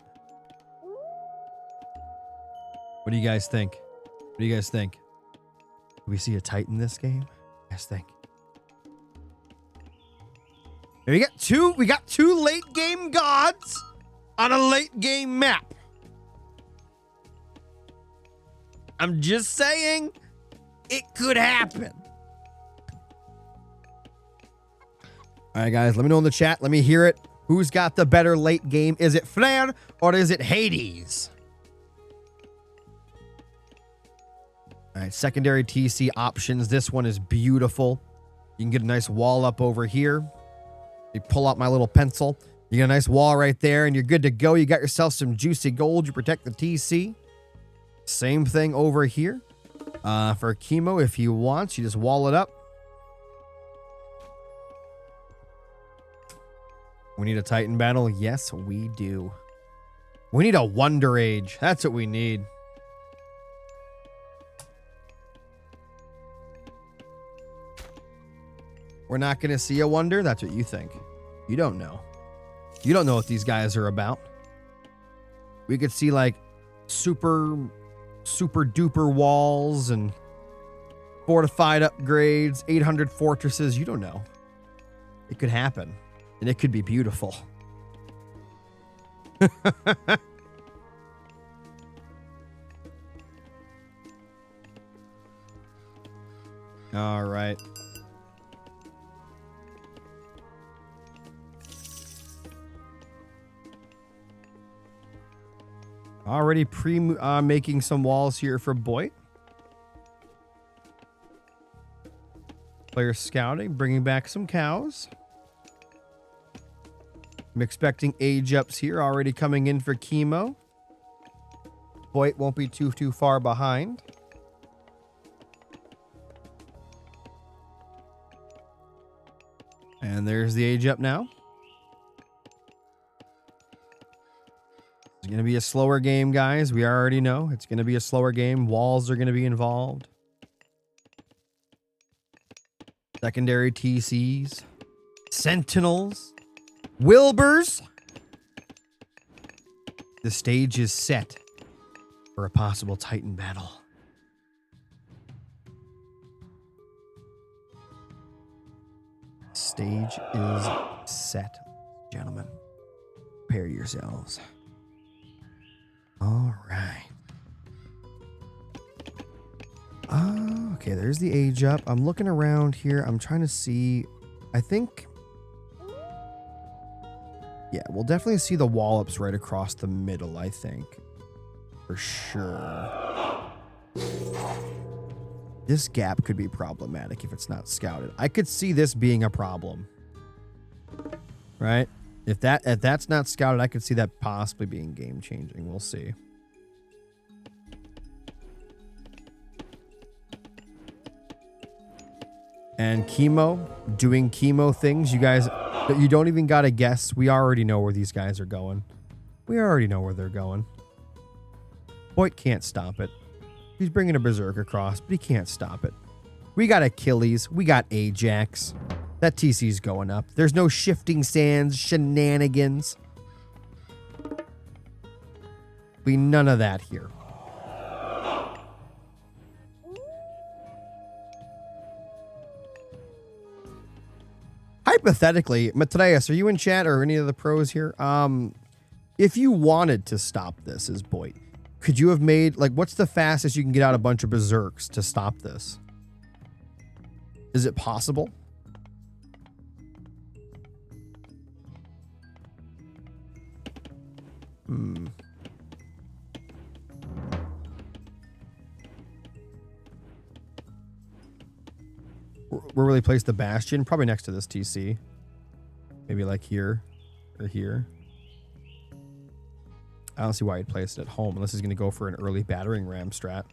What do you guys think? What do you guys think? Do we see a Titan this game? What do you guys think? Here we got two late game gods on a late game map. I'm just saying it could happen. All right, guys, let me know in the chat. Let me hear it. Who's got the better late game? Is it Flare or is it Hades? All right, secondary TC options. This one is beautiful. You can get a nice wall up over here. You pull out my little pencil. You get a nice wall right there, and you're good to go. You got yourself some juicy gold. You protect the TC. Same thing over here. For Kimo, if he wants, you just wall it up. We need a Titan battle. Yes, we do. We need a Wonder Age. That's what we need. We're not going to see a Wonder? That's what you think. You don't know. You don't know what these guys are about. We could see like super duper walls and fortified upgrades, 800 fortresses. You don't know. It could happen. And it could be beautiful. All right. Already making some walls here for Boit. Player scouting, bringing back some cows. I'm expecting age ups here already coming in for Kimo. Boit won't be too far behind. And there's the age up now. It's going to be a slower game, guys. We already know it's going to be a slower game. Walls are going to be involved. Secondary TCs. Sentinels. Wilburs. The stage is set for a possible Titan battle. Stage is set, gentlemen. Prepare yourselves. All right. Okay, there's the age up. I'm looking around here. I'm trying to see. I think... Yeah, we'll definitely see the wallops right across the middle, I think. For sure. This gap could be problematic if it's not scouted. I could see this being a problem. Right? If that's not scouted, I could see that possibly being game changing. We'll see. And Kimo doing Kimo things. You guys, you don't even got to guess. We already know where these guys are going. We already know where they're going. Boit can't stop it. He's bringing a berserk across, but he can't stop it. We got Achilles. We got Ajax. That TC's going up. There's no shifting sands, shenanigans. We none of that here. Hypothetically, Matthias, are you in chat or any of the pros here? If you wanted to stop this as Boit, could you have made, like, what's the fastest you can get out a bunch of berserks to stop this? Is it possible? Where will they place the bastion? Probably next to this TC. Maybe like here or here. I don't see why he'd place it at home unless he's going to go for an early battering ram strat.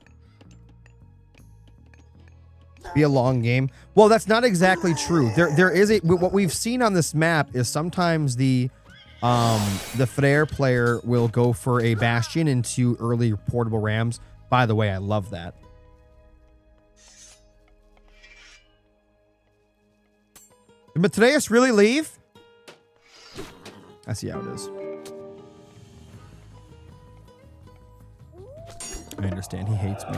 Be a long game. Well, that's not exactly true. There is a, what we've seen on this map is sometimes the Frere player will go for a bastion into early portable rams. By the way, I love that. Did Matreus really leave? I see how it is. I understand. He hates me.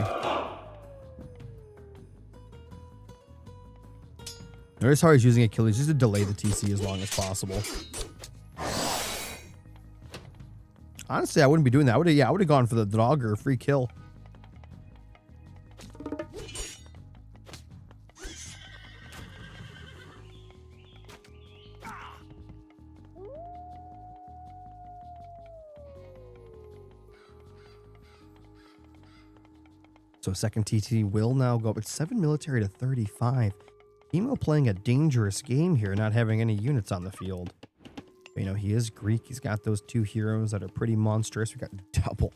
Notice how he's using Achilles just to delay the TC as long as possible. Honestly, I wouldn't be doing that. I would have gone for the dog or free kill. So second TT will now go up. It's 7 military to 35. Kimo playing a dangerous game here, not having any units on the field. You know, he is Greek. He's got those 2 heroes that are pretty monstrous. We got double.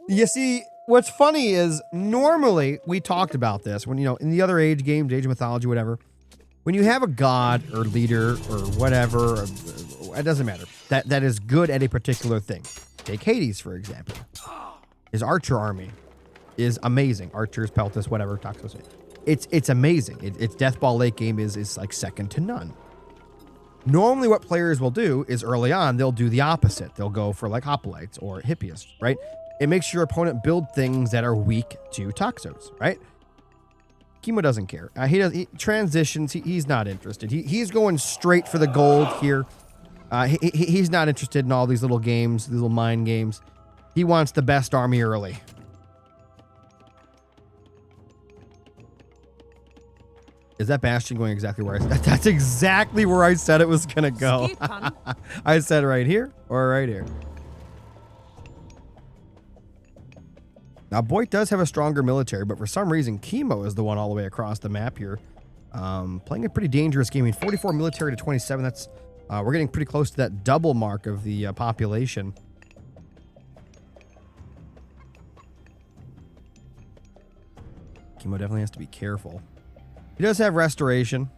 You see, what's funny is normally we talked about this when, you know, in the other age games, Age of Mythology, whatever, when you have a god or leader or whatever, it doesn't matter, that is good at a particular thing. Take Hades, for example. His archer army is amazing. Archers, Peltas, whatever, Toxos. It's amazing. Its Death Ball late game is like second to none. Normally what players will do is early on, they'll do the opposite. They'll go for like Hoplites or Hippias, right? It makes your opponent build things that are weak to Toxos, right? Kimo doesn't care. He transitions. He's not interested. He's going straight for the gold here. He's not interested in all these little games, these little mind games. He wants the best army early. Is that Bastion going exactly where I said? That's exactly where I said it was going to go. I said right here or right here. Now, Boit does have a stronger military, but for some reason, Kimo is the one all the way across the map here. Playing a pretty dangerous game. I mean, 44 military to 27. That's we're getting pretty close to that double mark of the population. Kimo definitely has to be careful. He does have restoration.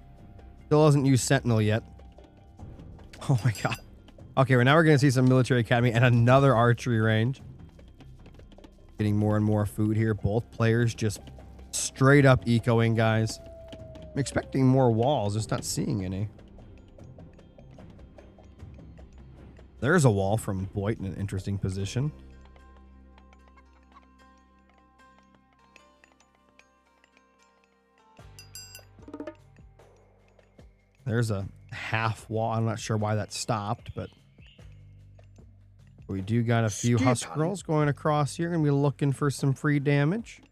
Still hasn't used Sentinel yet. Oh my god. Okay, well now we're going to see some military academy and another archery range. Getting more and more food here. Both players just straight up ecoing, guys. I'm expecting more walls, just not seeing any. There's a wall from Boit in an interesting position. There's a half wall. I'm not sure why that stopped, but we do got a few Husk Girls going across here. Gonna be looking for some free damage.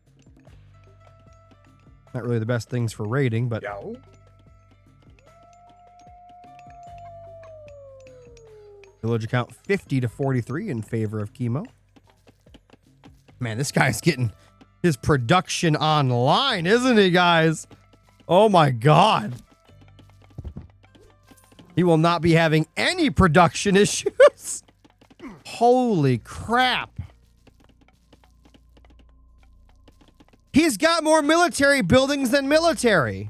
Not really the best things for raiding, but village count 50 to 43 in favor of Kimo. Man, this guy's getting his production online, isn't he, guys? Oh my god. He will not be having any production issues. Holy crap. He's got more military buildings than military.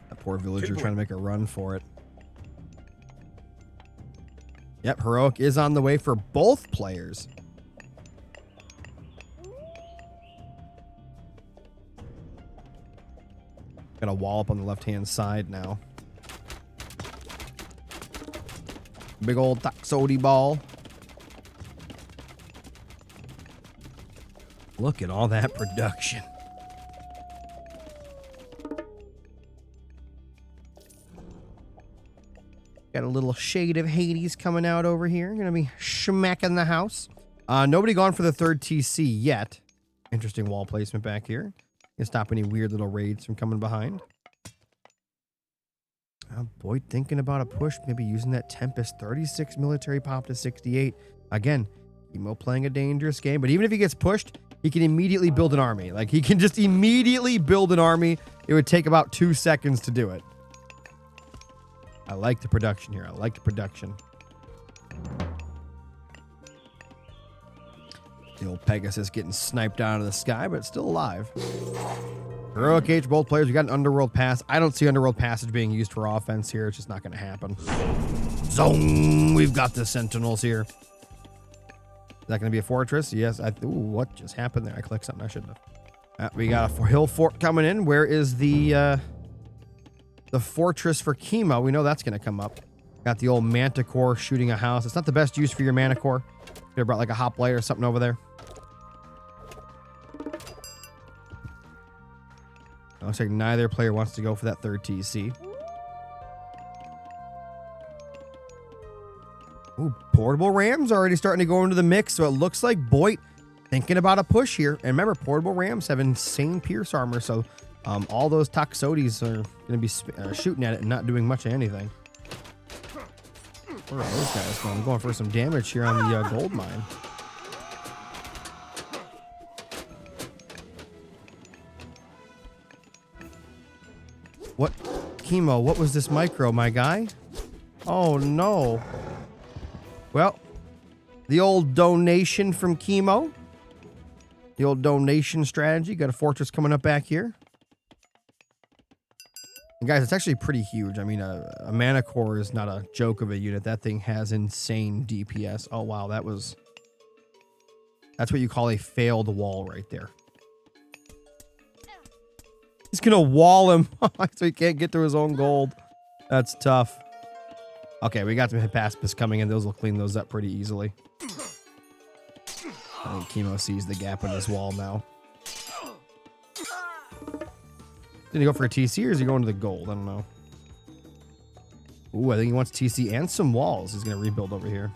That poor villager trying to make a run for it. Yep, Heroic is on the way for both players. Got a wall up on the left-hand side now. Big old Toxodi ball. Look at all that production. Got a little shade of Hades coming out over here. Gonna be smacking the house. Nobody gone for the third TC yet. Interesting wall placement back here. Can stop any weird little raids from coming behind. Boy, thinking about a push, maybe using that Tempest. 36 military pop to 68. Again, Kimo playing a dangerous game, but even if he gets pushed, he can immediately build an army. Like, he can just immediately build an army. It would take about 2 seconds to do it. I like the production here. I like the production. The old Pegasus getting sniped out of the sky, but still alive. Heroic Age, both players. We got an Underworld Pass. I don't see Underworld Passage being used for offense here. It's just not going to happen. Zone. We've got the Sentinels here. Is that going to be a fortress? Yes. Ooh, what just happened there? I clicked something I shouldn't have. We got a hill fort coming in. Where is the fortress for Kimo? We know that's going to come up. Got the old manticore shooting a house. It's not the best use for your manicore. Could have brought like a hoplite or something over there. Looks like neither player wants to go for that third TC. Ooh, portable rams already starting to go into the mix, so it looks like Boit thinking about a push here. And remember, portable rams have insane pierce armor, so all those Toxotes are going to be shooting at it and not doing much of anything. Where are those guys going? I'm going for some damage here on the gold mine. What? Kimo, what was this micro, my guy? Oh, no. Well, the old donation from Kimo. The old donation strategy. Got a fortress coming up back here. And guys, it's actually pretty huge. I mean, a mana core is not a joke of a unit. That thing has insane DPS. Oh, wow. That's what you call a failed wall right there. He's going to wall him so he can't get to his own gold. That's tough. Okay, we got some Hippaspis coming in. Those will clean those up pretty easily. I think Kimo sees the gap in his wall now. Did he go for a TC or is he going to the gold? I don't know. Ooh, I think he wants TC and some walls. He's going to rebuild over here.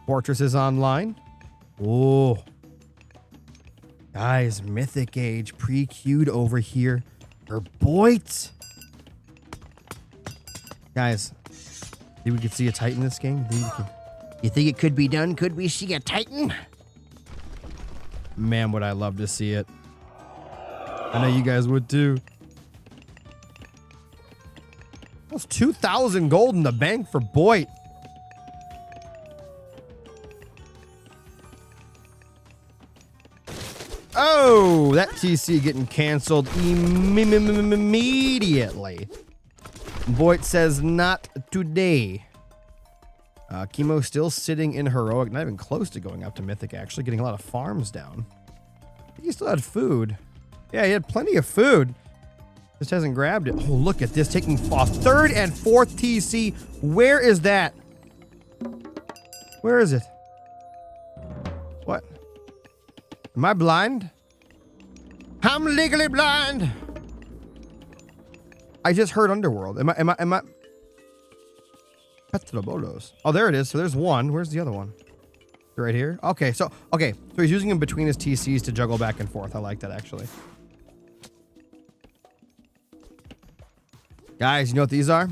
Fortress is online. Ooh. Guys, Mythic Age pre-queued over here for Boit. Guys, think we could see a Titan this game? You think it could be done? Could we see a Titan? Man, would I love to see it. I know you guys would too. That's 2,000 gold in the bank for Boit. Oh, that TC getting canceled immediately. Boit says not today. Kimo still sitting in heroic, not even close to going up to mythic, actually getting a lot of farms down. He still had food. Yeah, he had plenty of food. Just hasn't grabbed it. Oh, look at this, taking a third and fourth TC. Where is that? Where is it? What? Am I blind? I'm legally blind. I just heard Underworld. Am I? Petrobolos. Oh, there it is. So there's one. Where's the other one? Right here. Okay, so he's using them between his TCs to juggle back and forth. I like that actually. Guys, you know what these are?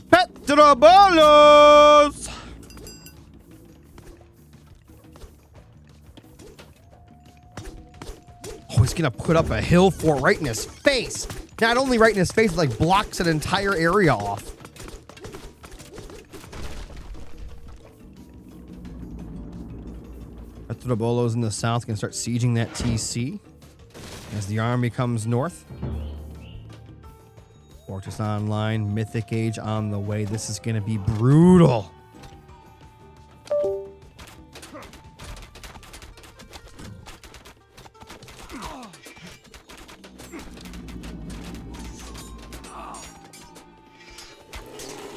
Petrobolos. Oh, he's gonna put up a hill fort right in his face. Not only right in his face, like blocks an entire area off. Petrobolos in the south can start sieging that TC as the army comes north. Fortress online, Mythic Age on the way. This is gonna be brutal.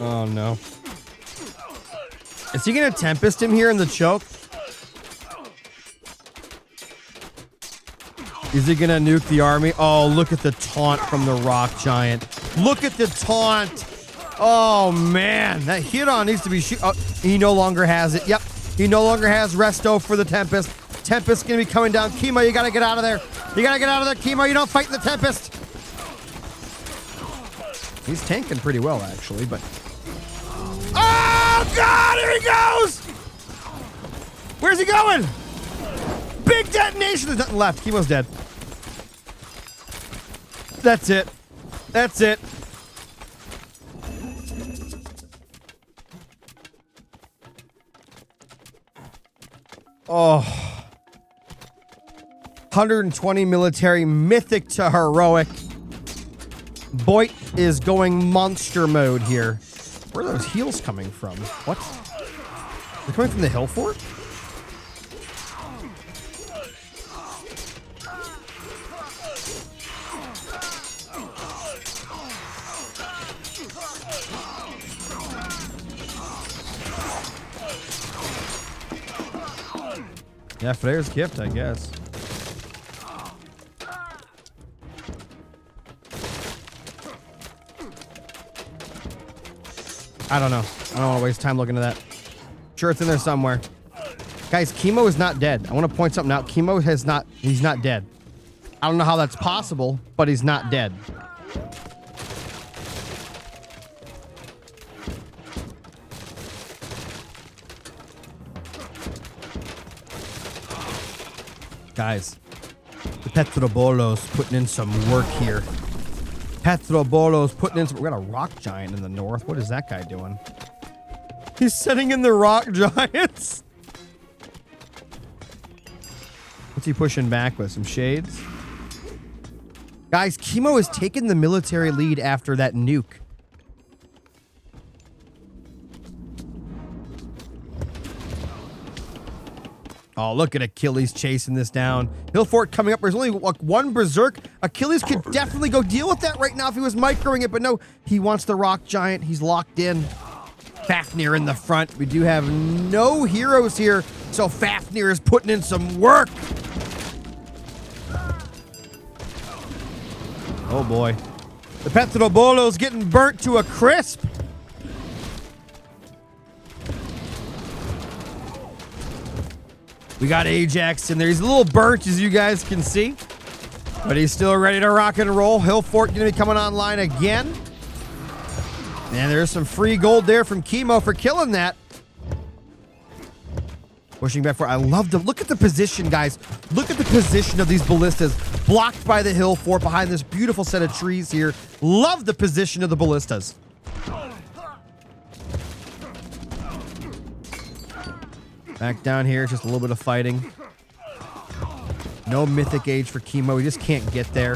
Oh no. Is he gonna Tempest him here in the choke? Is he gonna nuke the army? Oh, look at the taunt from the rock giant. Look at the taunt. Oh man, that Hiron needs to be oh, he no longer has it. Yep, he no longer has resto for the Tempest. Tempest gonna be coming down. Kimo, you gotta get out of there. You gotta get out of there, Kimo. You don't fight the Tempest. He's tanking pretty well actually, but oh God, here he goes! Where's he going? Big detonation. There's nothing left. Kimo's dead. That's it. That's it. Oh. 120 military, mythic to heroic. Boit is going monster mode here. Where are those heals coming from? What? They're coming from the hill fort? Yeah, Freyr's gift, I guess. I don't know. I don't want to waste time looking at that. Sure, it's in there somewhere. Guys, Kimo is not dead. I want to point something out. Kimo has not, he's not dead. I don't know how that's possible, but he's not dead. Guys, the Petrobolos putting in some work here. Petrobolos putting in some... We got a rock giant in the north. What is that guy doing? He's sitting in the rock giants. What's he pushing back with? Some shades? Guys, Kimo has taken the military lead after that nuke. Oh, look at Achilles chasing this down. Hillfort coming up. There's only like one berserk. Achilles could definitely go deal with that right now if he was microing it, but no, he wants the rock giant. He's locked in. Fafnir in the front. We do have no heroes here, so Fafnir is putting in some work. Oh boy. The Petrobolo's getting burnt to a crisp. We got Ajax in there. He's a little burnt, as you guys can see, but he's still ready to rock and roll. Hillfort going to be coming online again. And there's some free gold there from Kimo for killing that. Pushing back forward. I love the look at the position, guys. Look at the position of these ballistas. Blocked by the Hillfort behind this beautiful set of trees here. Love the position of the ballistas. Back down here, just a little bit of fighting. No mythic age for Kimo. He just can't get there.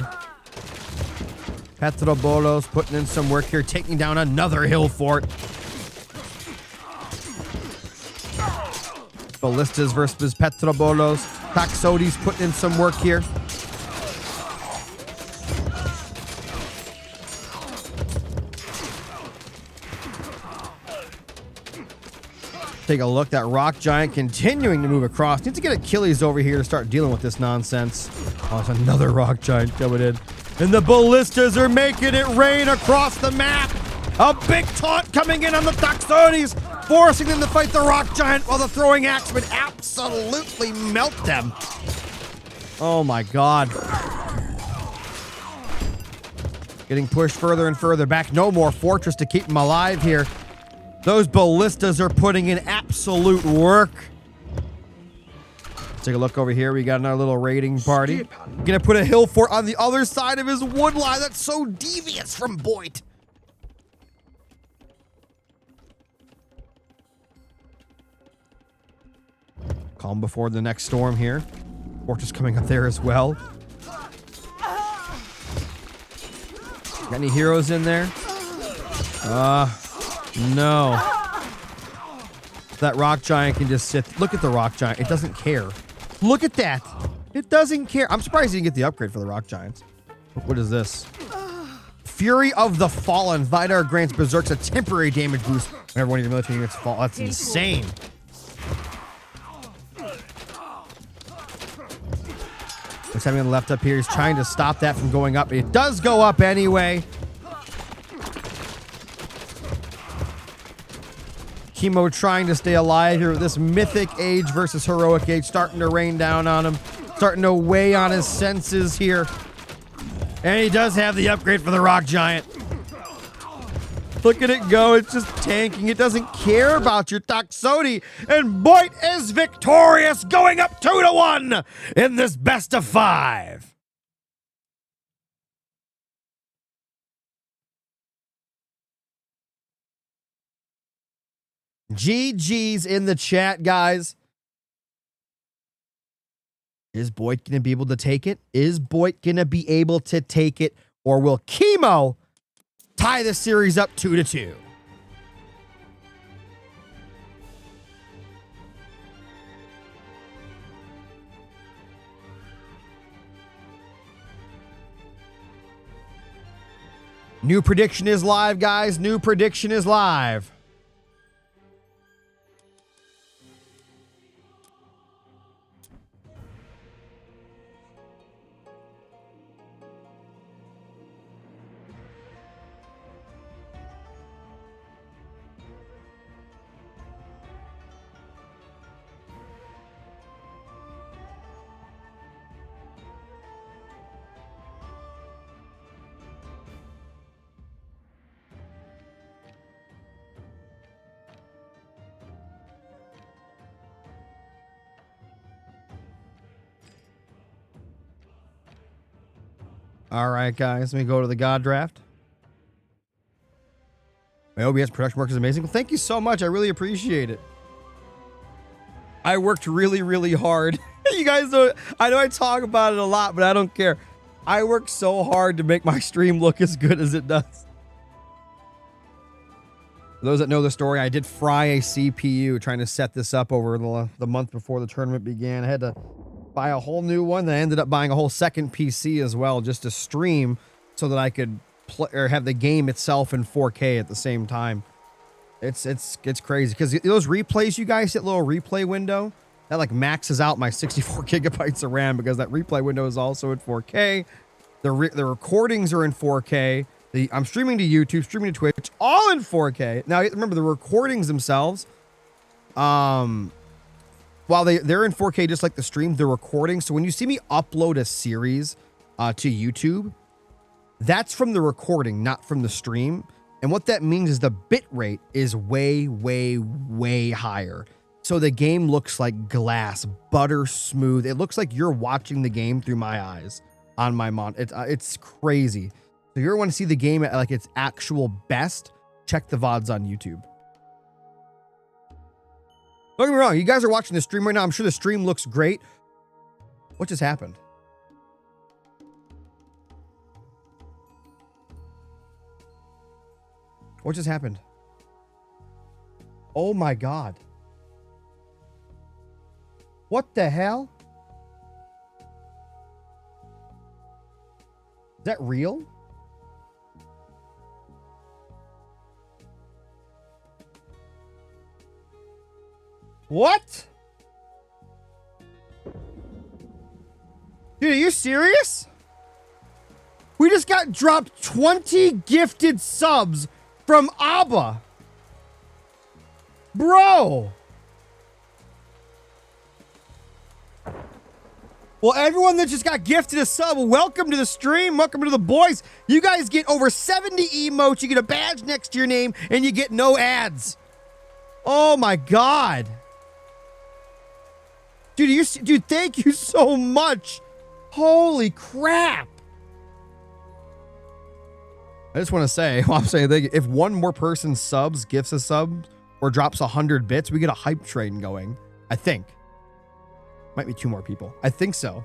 Petrobolos putting in some work here, taking down another Hillfort. Ballistas versus Petrobolos. Taxotes putting in some work here. Take a look. That rock giant continuing to move across. Needs to get Achilles over here to start dealing with this nonsense. Oh, it's another rock giant coming in. And the ballistas are making it rain across the map. A big taunt coming in on the Taxotes, forcing them to fight the rock giant while the throwing axe would absolutely melt them. Oh my god. Getting pushed further and further back. No more fortress to keep them alive here. Those ballistas are putting in absolute work. Let's take a look over here. We got another little raiding party. Gonna put a Hillfort on the other side of his wood line. That's so devious from Boit. Calm before the next storm here. Fortress coming up there as well. Got any heroes in there? No. That rock giant can just sit. Look at the rock giant. It doesn't care. Look at that. It doesn't care. I'm surprised he didn't get the upgrade for the rock giants. What is this? Fury of the Fallen. Vidar grants Berserks a temporary damage boost whenever one of your military units fall. That's insane. What's happening on the left up here? He's trying to stop that from going up. It does go up anyway. Kimo trying to stay alive here with this mythic age versus heroic age starting to rain down on him, starting to weigh on his senses here. And he does have the upgrade for the rock giant. Look at it go. It's just tanking. It doesn't care about your Taxoti. And Boit is victorious, going up 2-1 in this best of 5. GG's in the chat, guys. Is Boit going to be able to take it? Is Boit going to be able to take it? Or will Kimo tie the series up 2-2? New prediction is live, guys. New prediction is live. All right, guys, let me go to the God Draft. My OBS production work is amazing. Well, thank you so much. I really appreciate it. I worked really, really hard. You guys know, I know I talk about it a lot, but I don't care. I worked so hard to make my stream look as good as it does. For those that know the story, I did fry a CPU trying to set this up over the month before the tournament began. I had to buy a whole new one. Then I ended up buying a whole second PC as well just to stream so that I could play or have the game itself in 4K at the same time. It's crazy because those replays, you guys, that little replay window that like maxes out my 64 gigabytes of RAM because that replay window is also in 4K. The recordings are in 4K. I'm streaming to YouTube, streaming to Twitch, all in 4K. Now remember the recordings themselves, while they're in 4K just like the stream, the recording. So when you see me upload a series to YouTube, that's from the recording, not from the stream. And what that means is the bit rate is way, way, way higher. So the game looks like glass, butter smooth. It looks like you're watching the game through my eyes on my monitor. It's crazy. So if you ever want to see the game at like its actual best, check the VODs on YouTube. Don't get me wrong, you guys are watching the stream right now. I'm sure the stream looks great. What just happened? What just happened? Oh my God. What the hell? Is that real? What? Dude, are you serious? We just got dropped 20 gifted subs from Abba. Bro. Well, everyone that just got gifted a sub, welcome to the stream. Welcome to the boys. You guys get over 70 emotes. You get a badge next to your name, and you get no ads. Oh, my God. Dude, thank you so much. Holy crap. I just want to say, while I'm saying, if one more person subs, gifts a sub, or drops 100 bits, we get a hype train going. I think. Might be 2 more people. I think so.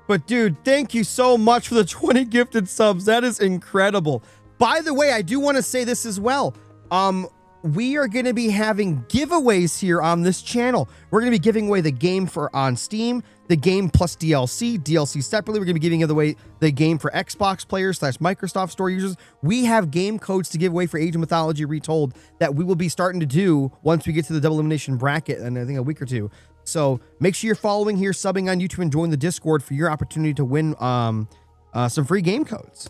But dude, thank you so much for the 20 gifted subs. That is incredible. By the way, I do want to say this as well. We are going to be having giveaways here on this channel. We're going to be giving away the game on Steam, the game plus DLC separately. We're going to be giving away the game for Xbox players / Microsoft Store users. We have game codes to give away for Age of Mythology Retold that we will be starting to do once we get to the double elimination bracket in I think a week or 2. So make sure you're following here, subbing on YouTube, and join the Discord for your opportunity to win some free game codes.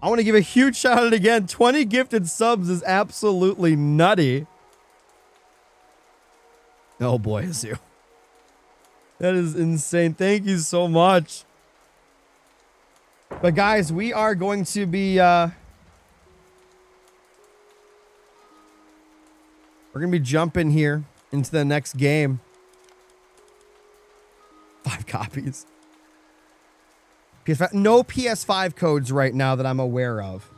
I want to give a huge shout out again. 20 gifted subs is absolutely nutty. Oh boy, Azu. That is insane. Thank you so much. But guys, we are going to be we're going to be jumping here into the next game. 5 copies. PS5, no PS5 codes right now that I'm aware of.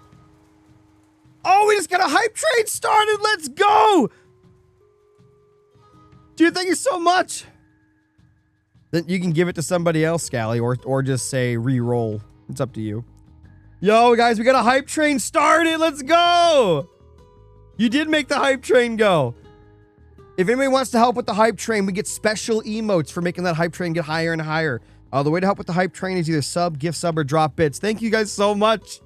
Oh, we just got a hype train started. Let's go. Dude, thank you so much. Then you can give it to somebody else, Scally, or just say re-roll. It's up to you. Yo, guys, we got a hype train started. Let's go. You did make the hype train go. If anybody wants to help with the hype train, we get special emotes for making that hype train get higher and higher. The way to help with the hype train is either sub, gift sub, or drop bits. Thank you guys so much.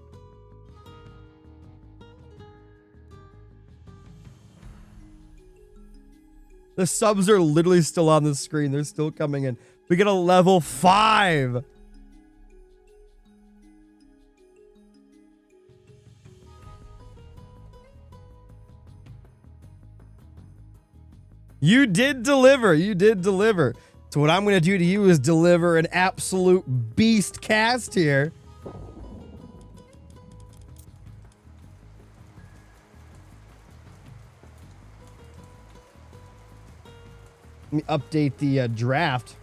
The subs are literally still on the screen. They're still coming in. We get a level 5. You did deliver. You did deliver. So what I'm going to do to you is deliver an absolute beast cast here. Let me update the draft.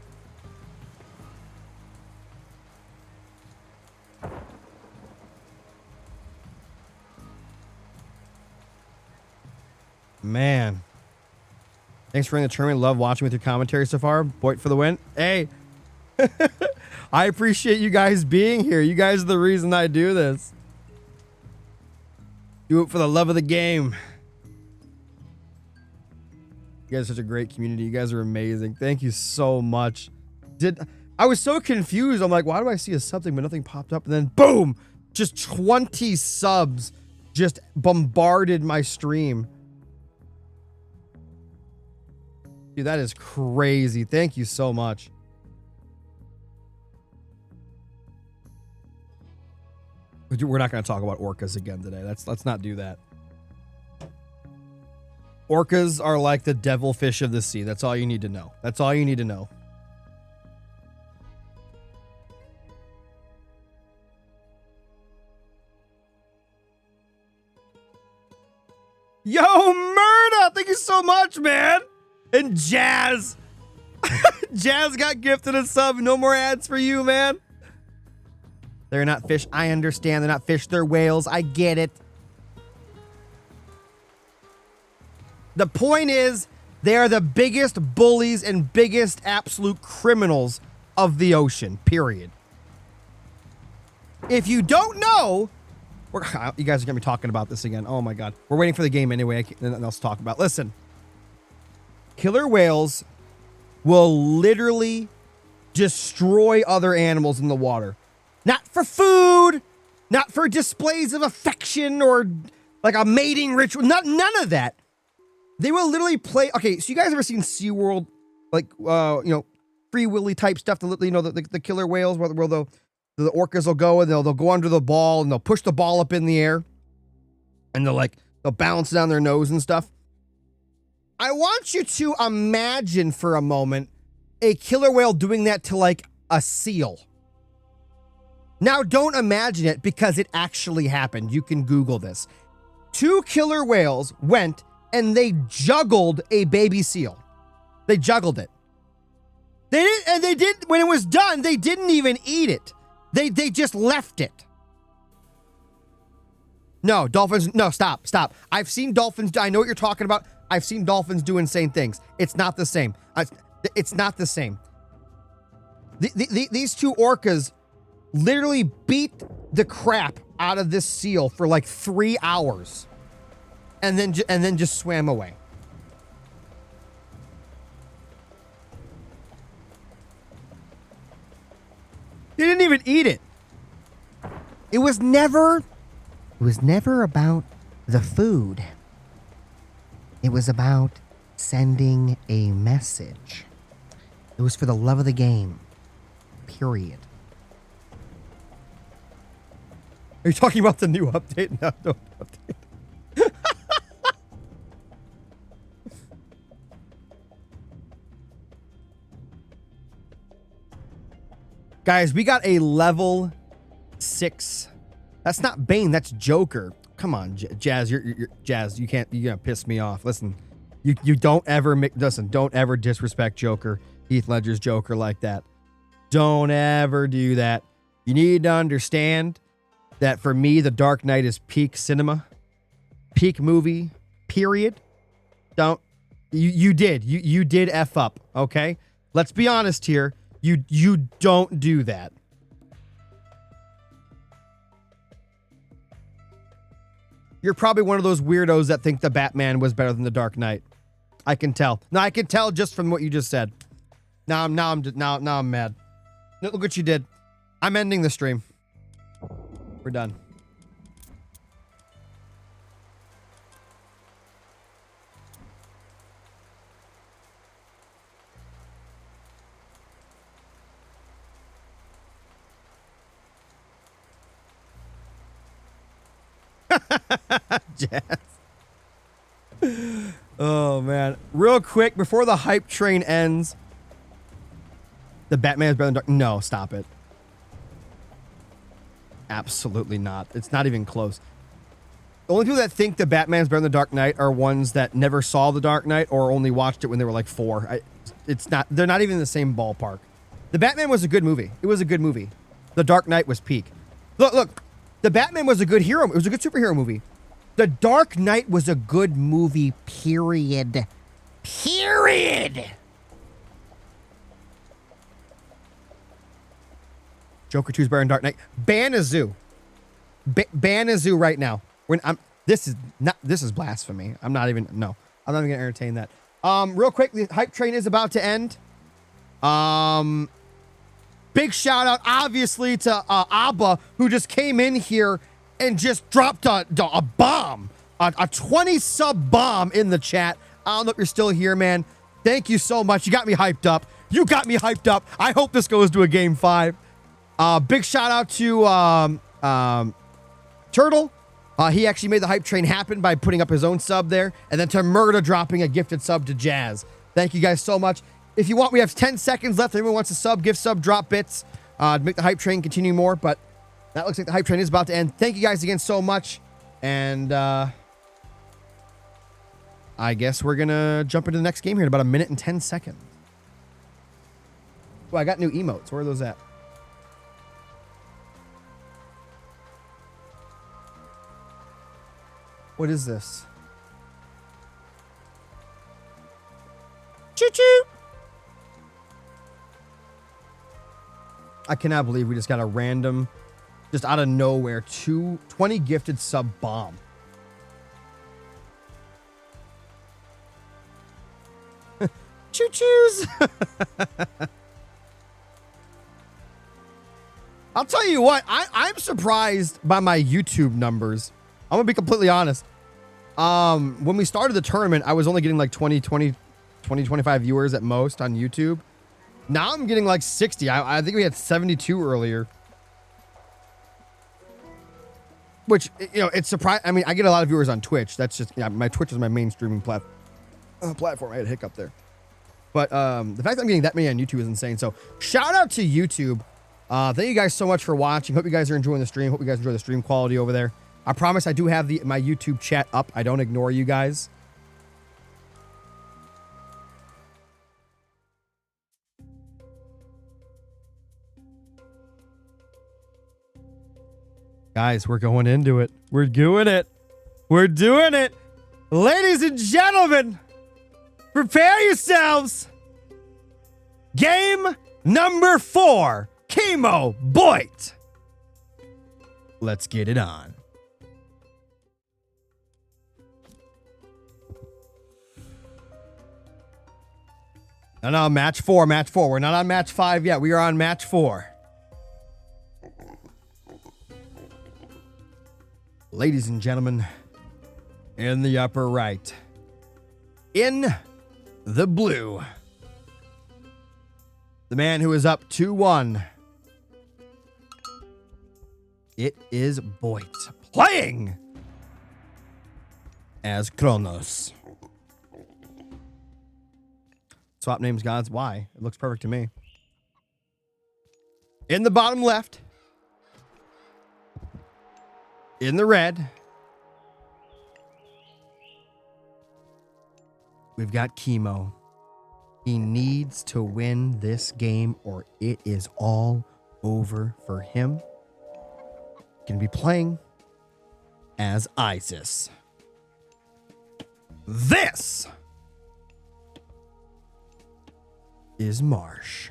Man. Thanks for running the tournament. Love watching with your commentary so far. Boit for the win. Hey. I appreciate you guys being here. You guys are the reason I do this. Do it for the love of the game. You guys are such a great community. You guys are amazing. Thank you so much. I was so confused. I'm like, why do I see a something but nothing popped up? And then boom, just 20 subs just bombarded my stream. Dude, that is crazy. Thank you so much. We're not going to talk about orcas again today. Let's not do that. Orcas are like the devilfish of the sea. That's all you need to know. That's all you need to know. Yo, Murda! Thank you so much, man! And Jazz! Jazz got gifted a sub. No more ads for you, man. They're not fish. I understand. They're not fish. They're whales. I get it. The point is, they are the biggest bullies and biggest absolute criminals of the ocean, period. If you don't know, you guys are going to be talking about this again. Oh my God. We're waiting for the game anyway. Nothing else to talk about. Listen, killer whales will literally destroy other animals in the water. Not for food, not for displays of affection or like a mating ritual, none of that. They will literally play. Okay, so you guys ever seen SeaWorld, like, Free Willy type stuff, the killer whales where the orcas will go and they'll go under the ball and they'll push the ball up in the air and they'll bounce down their nose and stuff. I want you to imagine for a moment a killer whale doing that to like a seal. Now, don't imagine it because it actually happened. You can Google this. 2 killer whales went and they juggled a baby seal. They juggled it. They didn't, when it was done, they didn't even eat it. They just left it. No, dolphins, no, stop. I've seen dolphins, I know what you're talking about. I've seen dolphins do insane things. It's not the same. It's not the same. These 2 orcas literally beat the crap out of this seal for like 3 hours and then just swam away. They didn't even eat it. It was never about the food. It was about sending a message. It was for the love of the game. Period. Are you talking about the new update? No, no update. Guys, we got a level 6. That's not Bane, that's Joker. Come on, Jazz, you're Jazz, you're gonna piss me off. Listen, you don't ever don't ever disrespect Joker, Heath Ledger's Joker like that. Don't ever do that. You need to understand that for me, The Dark Knight is peak cinema, peak movie, period. You did F up, okay? Let's be honest here. You don't do that. You're probably one of those weirdos that think the Batman was better than The Dark Knight. I can tell. No, I can tell just from what you just said. Now I'm mad. Look what you did. I'm ending the stream. We're done. Jazz. Oh man. Real quick before the hype train ends. The Batman's better than Dark. No, stop it. Absolutely not. It's not even close. The only people that think the Batman's better than the Dark Knight are ones that never saw the Dark Knight or only watched it when they were like 4. It's not. They're not even in the same ballpark. The Batman was a good movie. It was a good movie. The Dark Knight was peak. Look. The Batman was a good hero. It was a good superhero movie. The Dark Knight was a good movie, period. Period. Joker 2's better than Dark Knight. Ban a zoo. Ban a zoo right now. This is blasphemy. I'm not even gonna entertain that. Real quick, the hype train is about to end. Big shout out, obviously, to Abba, who just came in here and just dropped a bomb, a 20 sub bomb in the chat. I don't know if you're still here, man. Thank you so much. You got me hyped up. I hope this goes to a game 5. Big shout out to Turtle. He actually made the hype train happen by putting up his own sub there, and then to Murda dropping a gifted sub to Jazz. Thank you guys so much. If you want, we have 10 seconds left. If anyone wants to sub, gift sub, drop bits, to make the hype train continue more. But that looks like the hype train is about to end. Thank you guys again so much. And I guess we're going to jump into the next game here in about 1 minute and 10 seconds. Oh, I got new emotes. Where are those at? What is this? Choo-choo! I cannot believe we just got a random, just out of nowhere, 20 gifted sub bomb. Choo-choos! I'll tell you what, I'm surprised by my YouTube numbers. I'm gonna be completely honest. When we started the tournament, I was only getting like 25 viewers at most on YouTube. Now I'm getting like 60. I think we had 72 earlier. Which, you know, it's surprising. I mean, I get a lot of viewers on Twitch. That's just, my Twitch is my main streaming platform. I had a hiccup there. But the fact that I'm getting that many on YouTube is insane. So shout out to YouTube. Thank you guys so much for watching. Hope you guys are enjoying the stream. Hope you guys enjoy the stream quality over there. I promise I do have my YouTube chat up. I don't ignore you guys. Guys, we're going into it. We're doing it. We're doing it. Ladies and gentlemen, prepare yourselves. Game number 4. Kimo Boit. Let's get it on. No, match 4. We're not on match 5 yet. We are on match 4. Ladies and gentlemen, in the upper right, in the blue, the man who is up 2-1. It is Boit playing as Kronos. Swap names, gods. Why? It looks perfect to me. In the bottom left, in the red, we've got Kimo. He needs to win this game or it is all over for him. Going to be playing as Isis. This is Marsh.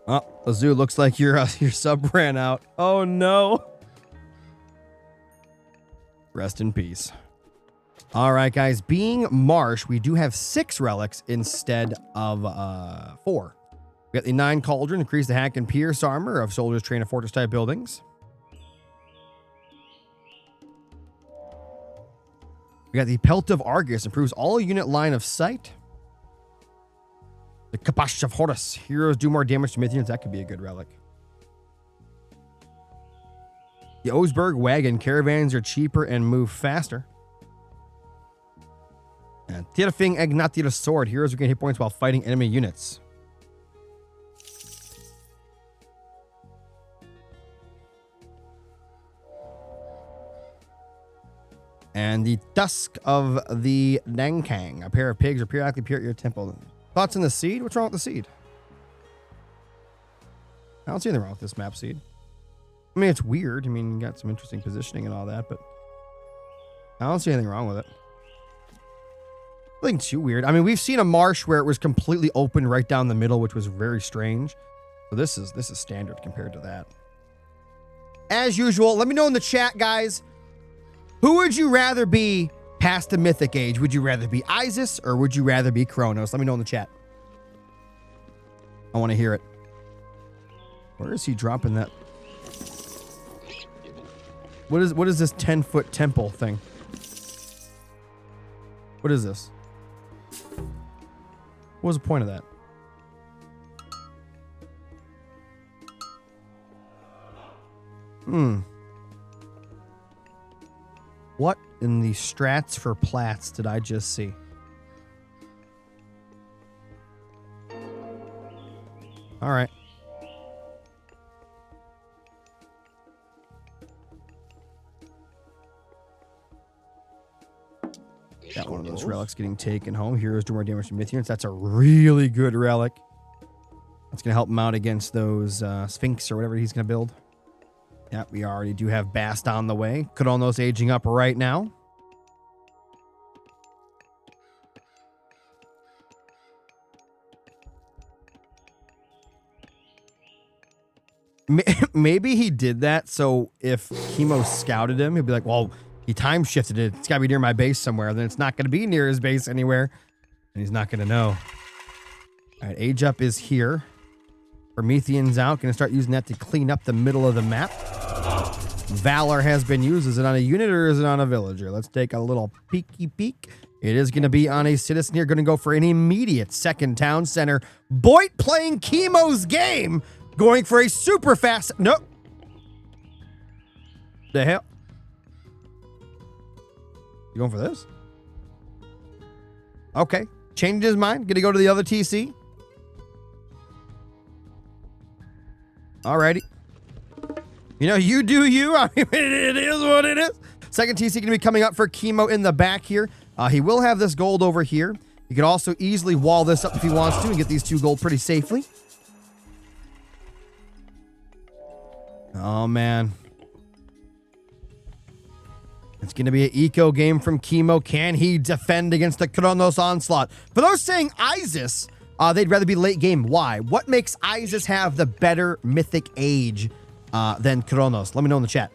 Oh, Azu, looks like your sub ran out. Oh no. Rest in peace. All right, guys. Being Marsh, we do have 6 relics instead of 4. We got the 9 Cauldron, increase the hack and pierce armor of soldiers trained in fortress type buildings. We got the Pelt of Argus, improves all unit line of sight. The Kapash of Horus, heroes do more damage to Mythians. That could be a good relic. The Osberg Wagon, caravans are cheaper and move faster. And Tirfing Egnatir Sword, heroes who gain hit points while fighting enemy units. And the Dusk of the Nankang. A pair of pigs are periodically appear at your temple. Thoughts on the seed? What's wrong with the seed? I don't see anything wrong with this map seed. I mean, it's weird. I mean, you got some interesting positioning and all that, but I don't see anything wrong with it. Nothing too weird. I mean, we've seen a marsh where it was completely open right down the middle, which was very strange. So this is standard compared to that. As usual, let me know in the chat, guys. Who would you rather be past the Mythic age? Would you rather be Isis or would you rather be Kronos? Let me know in the chat. I want to hear it. Where is he dropping that? What is this 10-foot temple thing? What is this? What was the point of that? What in the strats for plats did I just see? All right. Got one of those relics getting taken home. Heroes do more damage to Mythians. That's a really good relic. That's going to help him out against those Sphinx or whatever he's going to build. Yeah, we already do have Bast on the way. Kronos aging up right now. Maybe he did that so if Kimo scouted him, he'd be like, well, he time shifted it. It's got to be near my base somewhere. Then it's not going to be near his base anywhere. And he's not going to know. All right, age up is here. Promethean's out. Going to start using that to clean up the middle of the map. Valor has been used. Is it on a unit or is it on a villager? Let's take a little peeky peek. It is going to be on a citizen here. Going to go for an immediate second town center. Boit playing Kimo's game. Going for a super fast. Nope. The hell? You going for this? Okay. Changed his mind. Going to go to the other TC. Alrighty. You know, you do you. I mean, it is what it is. Second TC going to be coming up for Kimo in the back here. He will have this gold over here. He can also easily wall this up if he wants to and get these 2 gold pretty safely. Oh, man. It's going to be an eco game from Kimo. Can he defend against the Kronos onslaught? For those saying Isis, they'd rather be late game. Why? What makes Isis have the better mythic age than Kronos? Let me know in the chat.